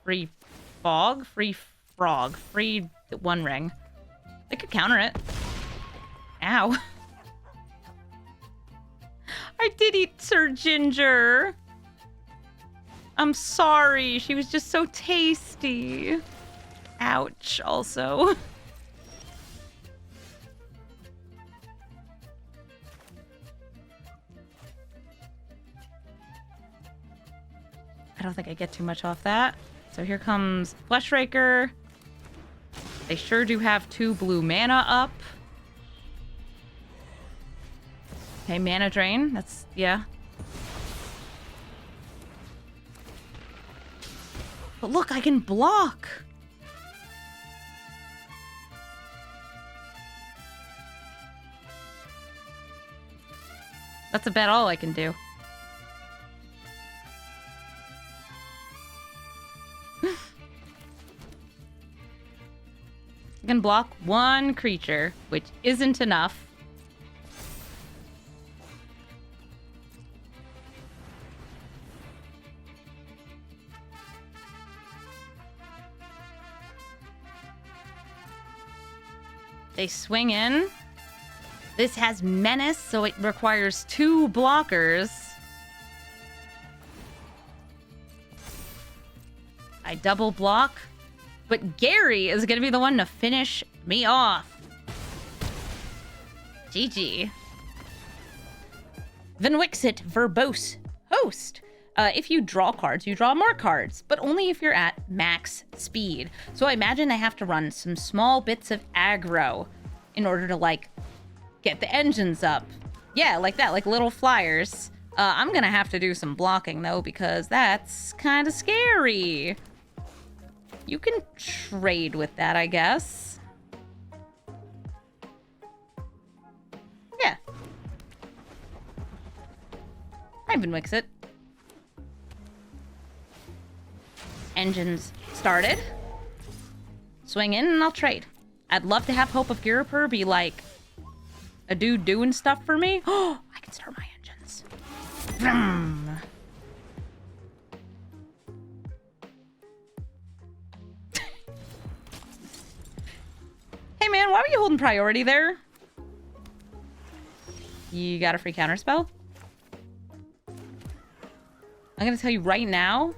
Free fog? Free frog. Free One Ring. They could counter it. Ow. I did eat Sir Ginger. I'm sorry. She was just so tasty. Ouch, also. I don't think I get too much off that. So here comes Flesh Raker. They sure do have 2 blue mana up. Okay, mana drain. That's, yeah. But look, I can block. That's about all I can do. I can block 1 creature, which isn't enough. They swing in. This has Menace, so it requires 2 blockers. I double block. But Gary is going to be the one to finish me off. GG. Then Wixit verbose host. If you draw cards, you draw more cards, but only if you're at max speed. So I imagine I have to run some small bits of aggro in order to, like, get the engines up. Yeah, like that, like little flyers. I'm gonna have to do some blocking, though, because that's kind of scary. You can trade with that, I guess. Yeah. I've Wix it. Engines started. Swing in and I'll trade. I'd love to have Hope of Girapur be like a dude doing stuff for me. Oh, I can start my engines. Vroom. Hey man, why were you holding priority there? You got a free counterspell? I'm gonna tell you right now,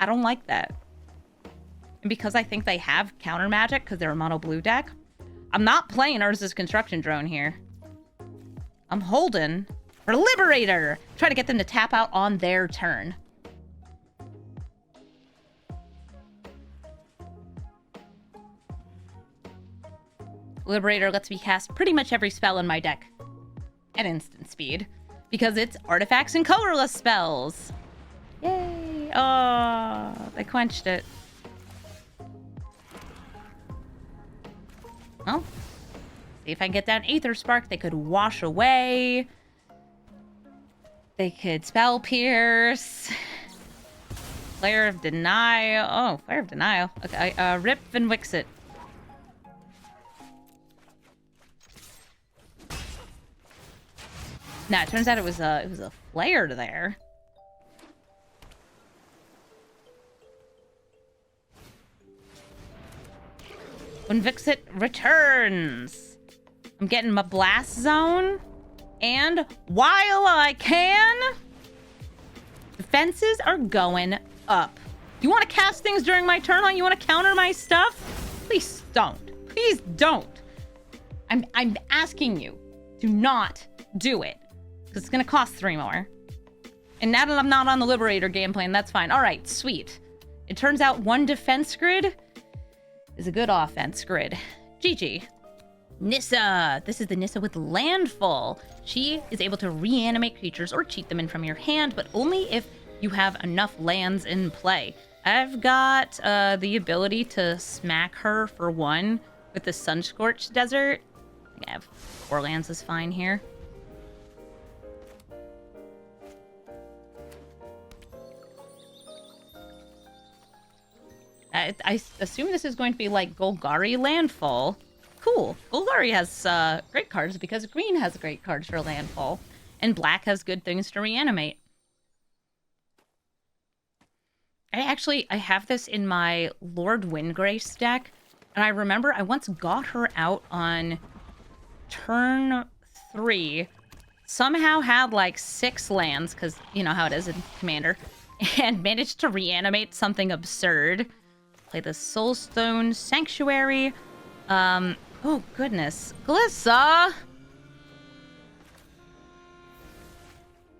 I don't like that. And because I think they have counter magic because they're a mono blue deck, I'm not playing Urza's construction drone here. I'm holding for Liberator. Try to get them to tap out on their turn. Liberator lets me cast pretty much every spell in my deck at instant speed because it's artifacts and colorless spells. Yay. Oh, they quenched it. Well, see if I can get down Aetherspark. They could wash away. They could spell pierce. Flare of Denial. Oh, Flare of Denial. Okay, rip and Wix it. Nah, it turns out it was a flare there. When Vixit returns, I'm getting my blast zone, and while I can, defenses are going up. You want to cast things during my turn on? You want to counter my stuff? Please don't. Please don't. I'm asking you, do not do it, because it's gonna cost 3 more. And now that I'm not on the Liberator game plan, that's fine. All right, sweet. It turns out one defense grid is a good offense grid. GG. Nissa. This is the Nissa with Landfall. She is able to reanimate creatures or cheat them in from your hand, but only if you have enough lands in play. I've got the ability to smack her for 1 with the Sunscorched Desert. I think I have 4 lands is fine here. I assume this is going to be like Golgari Landfall. Cool. Golgari has great cards because green has great cards for Landfall. And black has good things to reanimate. I have this in my Lord Windgrace deck. And I remember I once got her out on turn 3. Somehow had like 6 lands, because you know how it is in Commander. And managed to reanimate something absurd. Play the Soulstone Sanctuary. Oh goodness. Glissa!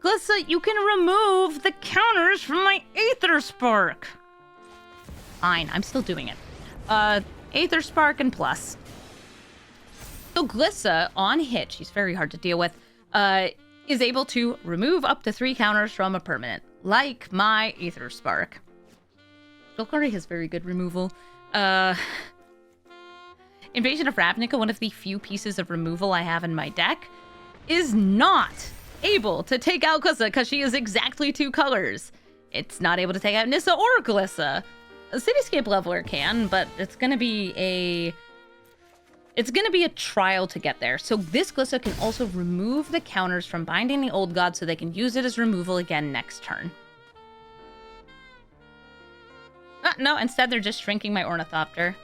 Glissa, you can remove the counters from my Aetherspark! Fine, I'm still doing it. Aetherspark and plus. So Glissa, on hit, she's very hard to deal with, is able to remove up to 3 counters from a permanent, like my Aetherspark. Golgari has very good removal. Invasion of Ravnica, one of the few pieces of removal I have in my deck, is not able to take out Glissa because she is exactly 2 colors. It's not able to take out Nissa or Glissa. A Cityscape Leveler can, but it's gonna be a trial to get there. So this Glissa can also remove the counters from Binding the Old God so they can use it as removal again next turn. No, instead they're just shrinking my Ornithopter.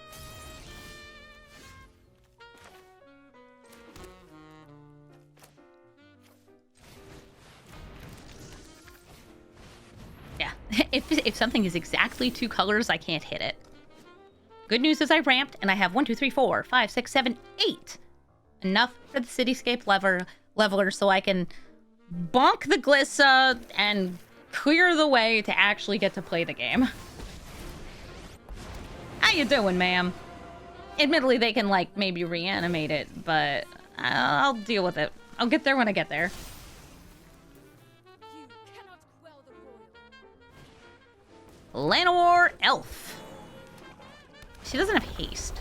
Yeah, if something is exactly 2 colors, I can't hit it. Good news is I ramped, and I have 1, 2, 3, 4, 5, 6, 7, 8. Enough for the Cityscape Leveler so I can bonk the Glissa and clear the way to actually get to play the game. How you doing, ma'am? Admittedly, they can, like, maybe reanimate it, but I'll deal with it. I'll get there when I get there. You cannot quell the royal. Llanowar Elf. She doesn't have haste.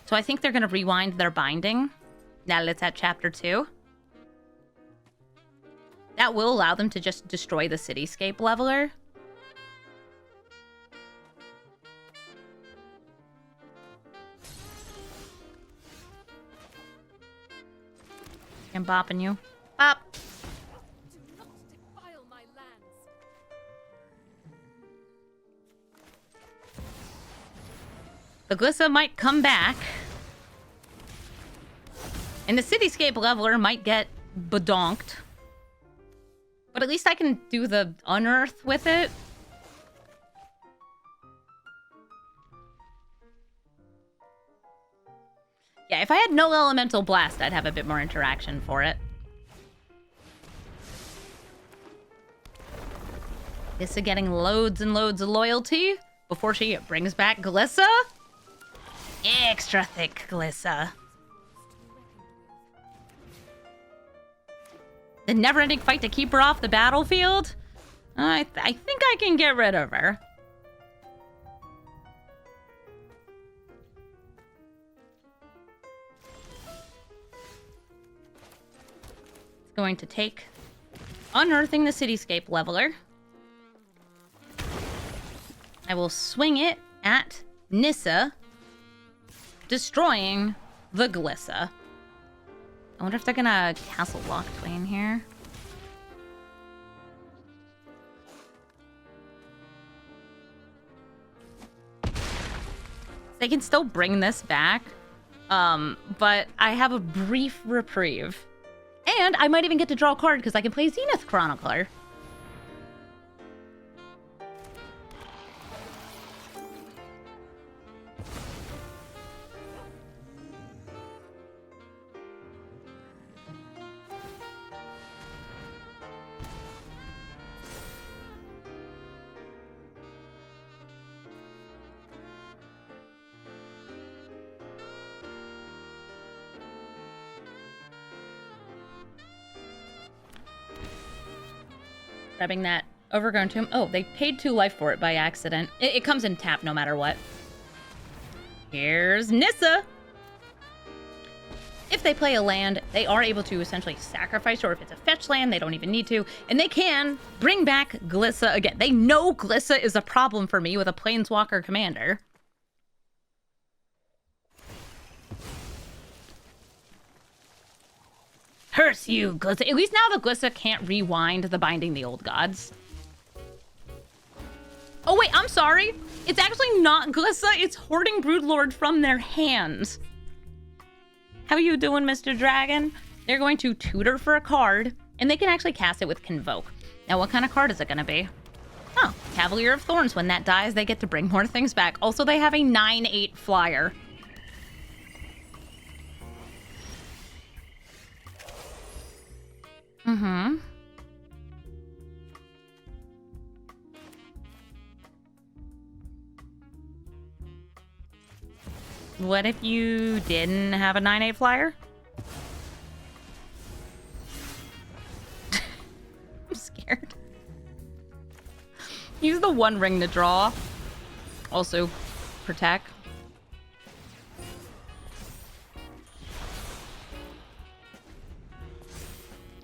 So I think they're going to rewind their binding now that it's at chapter 2. That will allow them to just destroy the cityscape leveler. I'm bopping you. Bop. Do not defile my lands. The Glissa might come back. And the cityscape leveler might get badonked. But at least I can do the unearth with it. Yeah, if I had no elemental blast, I'd have a bit more interaction for it. Glissa getting loads and loads of loyalty before she brings back Glissa. Extra thick Glissa. The never-ending fight to keep her off the battlefield? I think I can get rid of her. It's going to take unearthing the cityscape leveler. I will swing it at Nissa, destroying the Glissa. I wonder if they're gonna Castle Locktwain here. They can still bring this back, but I have a brief reprieve. And I might even get to draw a card because I can play Zenith Chronicler. Grabbing that Overgrown Tomb. Oh, they paid 2 life for it by accident. It comes in tap no matter what. Here's Nissa. If they play a land, they are able to essentially sacrifice, or if it's a fetch land, they don't even need to. And they can bring back Glissa again. They know Glissa is a problem for me with a Planeswalker commander. Curse you, Glissa. At least now the Glissa can't rewind the Binding the Old Gods. Oh wait, I'm sorry. It's actually not Glissa, it's Hoarding Broodlord from their hands. How you doing, Mr. Dragon? They're going to tutor for a card, and they can actually cast it with Convoke. Now, what kind of card is it going to be? Oh, Cavalier of Thorns. When that dies, they get to bring more things back. Also, they have a 9/8 flyer. Mm-hmm. What if you didn't have a 9/8 flyer? I'm scared. Use the 1 ring to draw. Also, protect.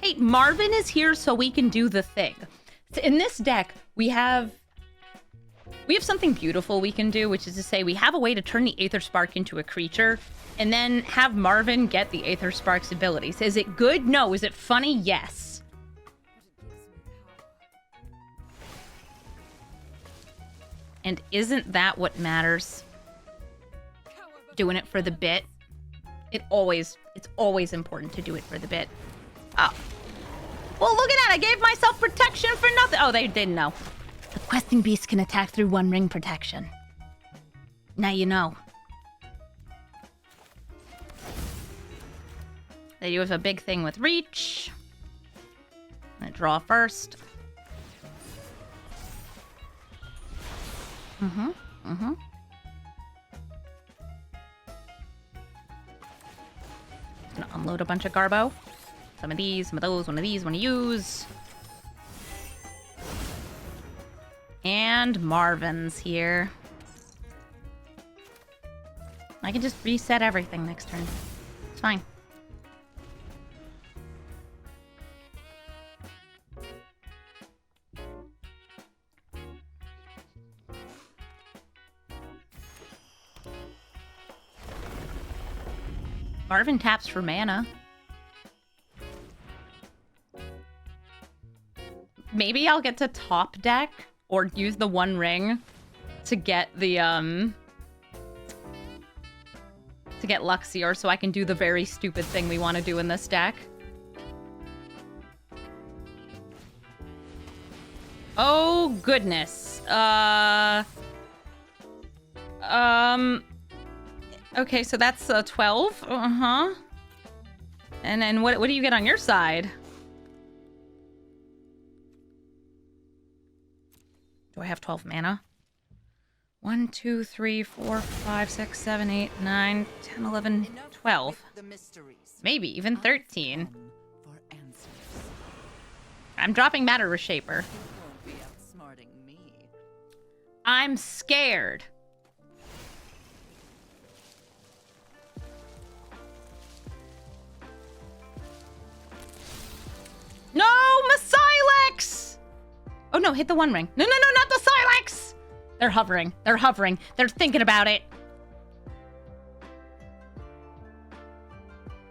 Hey, Marvin is here so we can do the thing. So in this deck, we have something beautiful we can do, which is to say we have a way to turn the Aetherspark into a creature and then have Marvin get the Aetherspark's abilities. Is it good? No. Is it funny? Yes. And isn't that what matters? Doing it for the bit. It's always important to do it for the bit. Oh. Well, look at that. I gave myself protection for nothing. Oh, they didn't know. The questing beast can attack through 1 ring protection. Now you know. They do have a big thing with reach. I'm gonna draw first. Gonna unload a bunch of Garbo. Some of these, some of those, one of these, one to use. And Marvin's here. I can just reset everything next turn. It's fine. Marvin taps for mana. Maybe I'll get to top deck or use the One Ring to get the to get Luxior so I can do the very stupid thing we want to do in this deck. Oh goodness. Okay, so that's 12. Uh-huh. And then what do you get on your side? Do I have 12 mana? 1, 2, 3, 4, 5, 6, 7, 8, 9, 10, 11, 12. Maybe even 13. I'm dropping Matter Reshaper. I'm scared. No, Silex! Oh no, hit the One Ring. No, not the Silex! They're hovering. They're hovering. They're thinking about it.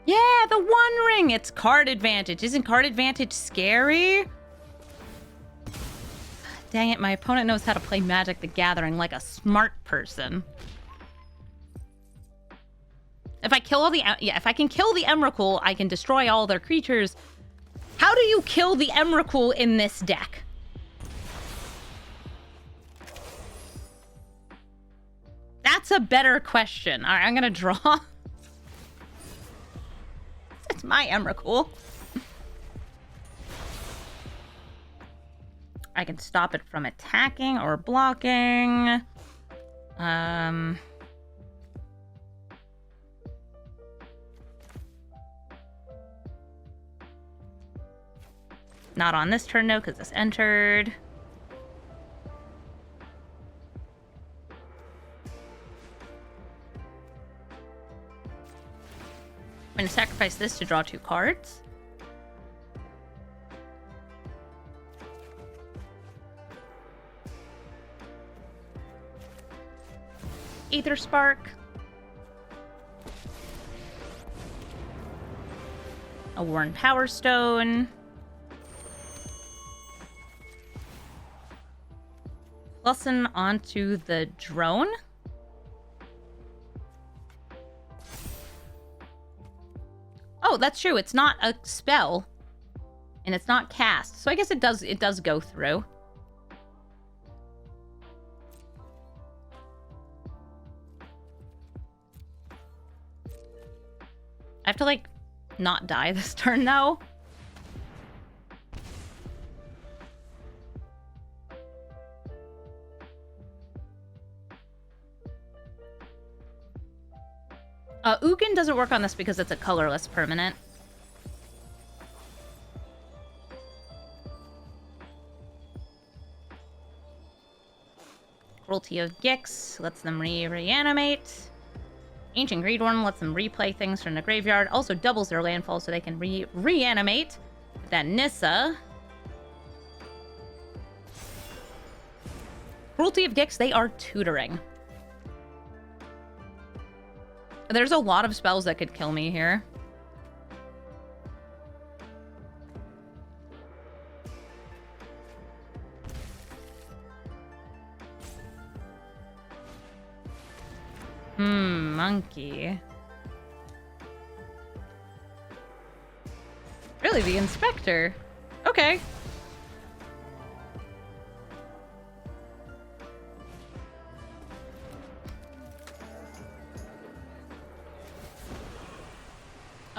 Yeah, the One Ring. It's card advantage. Isn't card advantage scary? Dang it, my opponent knows how to play Magic the Gathering like a smart person. If I kill all the... Yeah, if I can kill the Emrakul, I can destroy all their creatures. How do you kill the Emrakul in this deck? That's a better question. All right, I'm gonna draw. It's my Emrakul. I can stop it from attacking or blocking. Not on this turn, though, because this entered. I'm going to sacrifice this to draw 2 cards. Aetherspark. A Worn Power Stone. Lesson onto the drone. Oh, that's true. It's not a spell, and it's not cast. So I guess it does go through. I have to like not die this turn though. Ugin doesn't work on this because it's a colorless permanent. Cruelty of Gix lets them reanimate. Ancient Greedworm lets them replay things from the graveyard. Also doubles their landfall so they can reanimate. With that Nissa. Cruelty of Gix, they are tutoring. There's a lot of spells that could kill me here. Monkey. Really, the Inspector? Okay.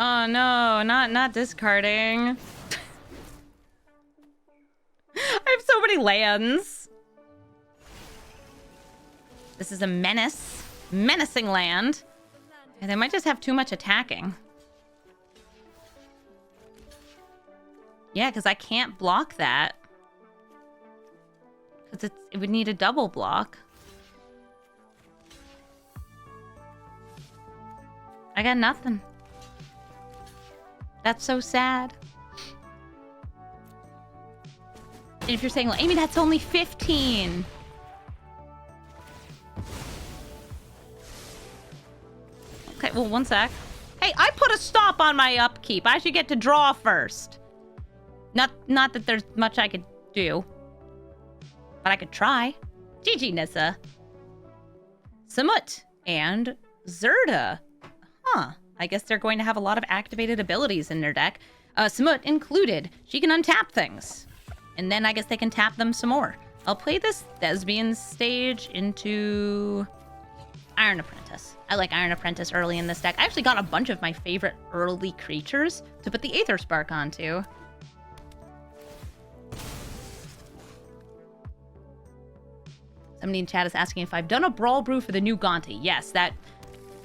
Oh no, not discarding. many lands. This is a menace. Menacing land. And they might just have too much attacking. Yeah, because I can't block that. Because it would need a double block. I got nothing. That's so sad. And if you're saying, well, Amy, that's only 15. Okay, well, one sec. Hey, I put a stop on my upkeep. I should get to draw first. Not that there's much I could do. But I could try. GG, Nissa. Samut and Zerda. Huh. I guess they're going to have a lot of activated abilities in their deck. Samut included. She can untap things. And then I guess they can tap them some more. I'll play this Thespian stage into Iron Apprentice. I like Iron Apprentice early in this deck. I actually got a bunch of my favorite early creatures to put the Aetherspark onto. Somebody in chat is asking if I've done a Brawl brew for the new Gonti. Yes, I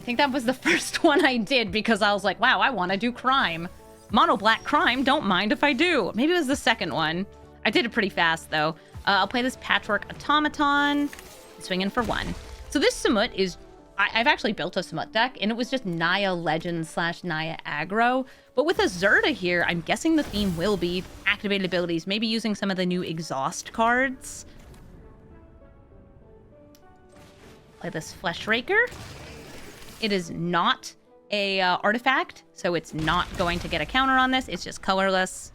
think that was the first one I did because I was like, wow, I want to do crime. Mono black crime, don't mind if I do. Maybe it was the second one. I did it pretty fast, though. I'll play this Patchwork Automaton. Swing in for 1. So this Samut is... I've actually built a Samut deck, and it was just Naya Legend / Naya Aggro. But with a Zerda here, I'm guessing the theme will be activated abilities, maybe using some of the new Exhaust cards. Play this Flesh Raker. It is not a artifact, so it's not going to get a counter on this. It's just colorless.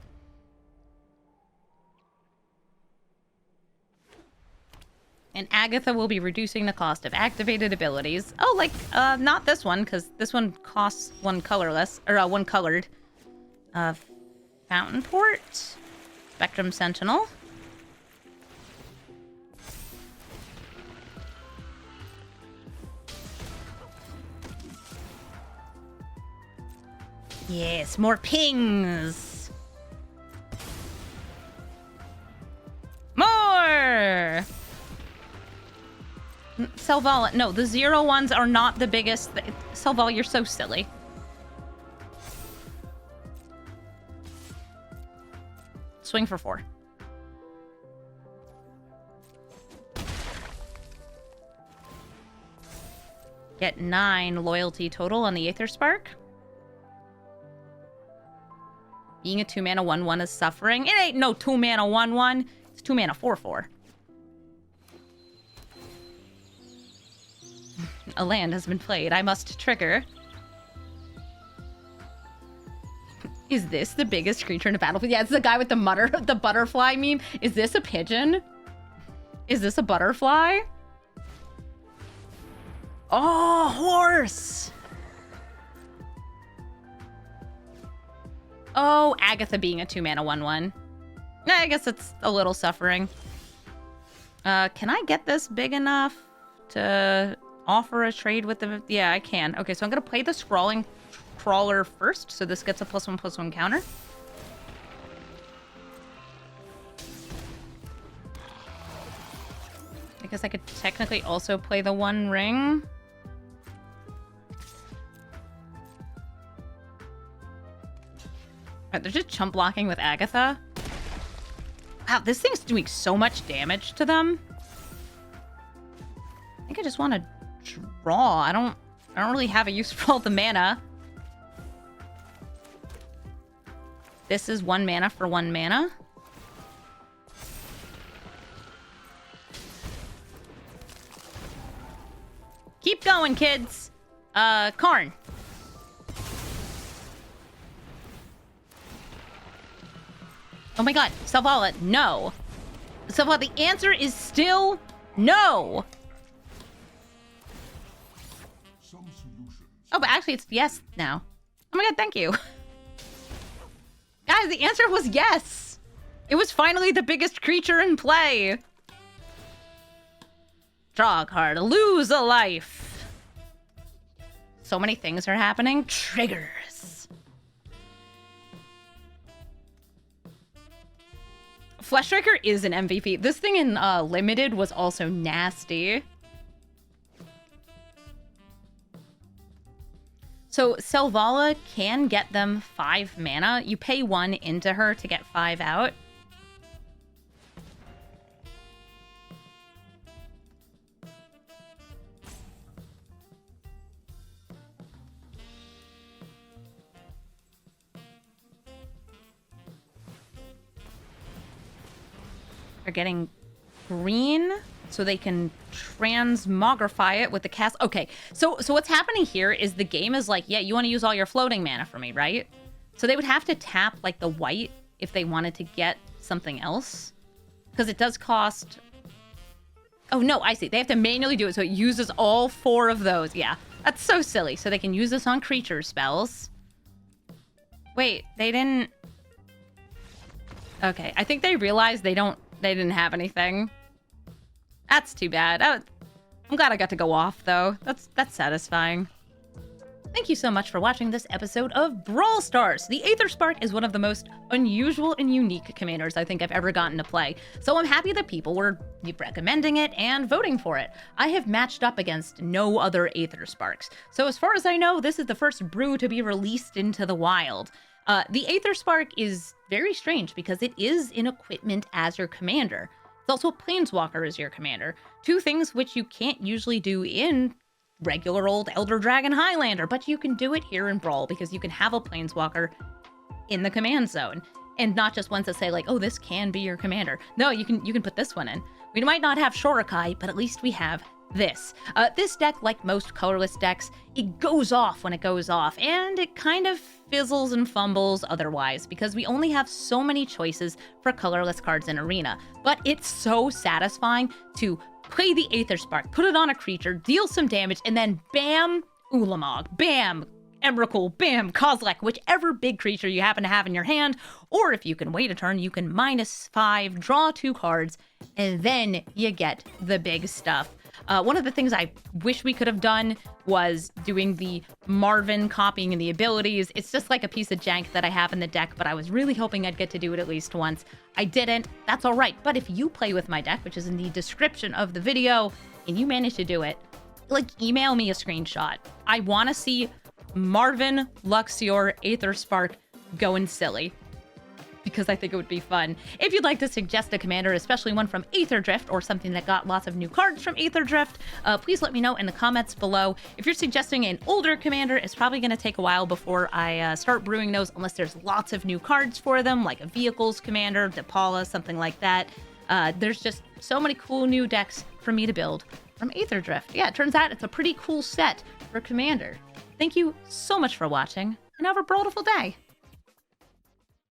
And Agatha will be reducing the cost of activated abilities. Oh, like, not this one, because this one costs 1 colorless, or 1 colored. Fountain Port. Spectrum Sentinel. Yes, more pings. More! Selvala, no, the 0 ones are not the biggest. Selvala, you're so silly. Swing for 4. Get 9 loyalty total on the Aetherspark. Being a 2-mana 1/1 is suffering. It ain't no 2-mana 1/1. It's 2-mana 4/4. A land has been played. I must trigger. Is this the biggest creature in the battlefield? Yeah, it's the guy with the butterfly meme. Is this a pigeon? Is this a butterfly? Oh, horse! Oh, Agatha being a 2-mana 1/1. I guess it's a little suffering. Can I get this big enough to offer a trade with the... Yeah, I can. Okay, so I'm going to play the Scrawling Crawler first, so this gets a +1/+1 counter. I guess I could technically also play the One Ring. Alright, they're just chump blocking with Agatha. Wow, this thing's doing so much damage to them. I think I just want to draw. I don't really have a use for all the mana. This is 1 mana for 1 mana. Keep going, kids. Karn. Oh my god, Selvala, no. Selvala, the answer is still no. Oh, but actually it's yes now. Oh my god, thank you. Guys, the answer was yes. It was finally the biggest creature in play. Draw a card, lose a life. So many things are happening. Triggers. Flesh Striker is an MVP. This thing in Limited was also nasty. So Selvala can get them 5 mana. You pay 1 into her to get 5 out. They're getting green so they can transmogrify it with the cast. Okay, so what's happening here is the game is like, yeah, you want to use all your floating mana for me, right? So they would have to tap like the white if they wanted to get something else, because it does cost. Oh no, I see. They have to manually do it, so it uses all 4 of those. Yeah, that's so silly. So they can use this on creature spells. Wait, they didn't. Okay, I think they realized they didn't have anything. That's too bad. I'm glad I got to go off, though. That's satisfying. Thank you so much for watching this episode of Brawl Stars. The Aetherspark is one of the most unusual and unique commanders I think I've ever gotten to play, so I'm happy that people were recommending it and voting for it. I have matched up against no other Aethersparks, so as far as I know, this is the first brew to be released into the wild. The Aetherspark is very strange because it is in equipment as your commander. It's also Planeswalker as your commander. 2 things which you can't usually do in regular old Elder Dragon Highlander, but you can do it here in Brawl because you can have a Planeswalker in the command zone. And not just ones that say like, oh, this can be your commander. No, you can put this one in. We might not have Shorakai, but at least we have this. This deck, like most colorless decks, it goes off when it goes off, and it kind of fizzles and fumbles otherwise, because we only have so many choices for colorless cards in Arena. But it's so satisfying to play the Aetherspark, put it on a creature, deal some damage, and then bam, Ulamog, bam, Emrakul, bam, Kozilek, whichever big creature you happen to have in your hand, or if you can wait a turn, you can -5, draw 2 cards, and then you get the big stuff. One of the things I wish we could have done was doing the Marvin copying and the abilities. It's just like a piece of jank that I have in the deck, but I was really hoping I'd get to do it at least once. I didn't. That's all right. But if you play with my deck, which is in the description of the video, and you manage to do it, like, email me a screenshot. I want to see Marvin, Luxior, Aetherspark going silly, because I think it would be fun. If you'd like to suggest a commander, especially one from Aetherdrift or something that got lots of new cards from Aetherdrift, please let me know in the comments below. If you're suggesting an older commander, it's probably going to take a while before I start brewing those, unless there's lots of new cards for them, like a Vehicles commander, Depala, something like that. There's just so many cool new decks for me to build from Aetherdrift. Yeah, it turns out it's a pretty cool set for commander. Thank you so much for watching, and have a brawlful day.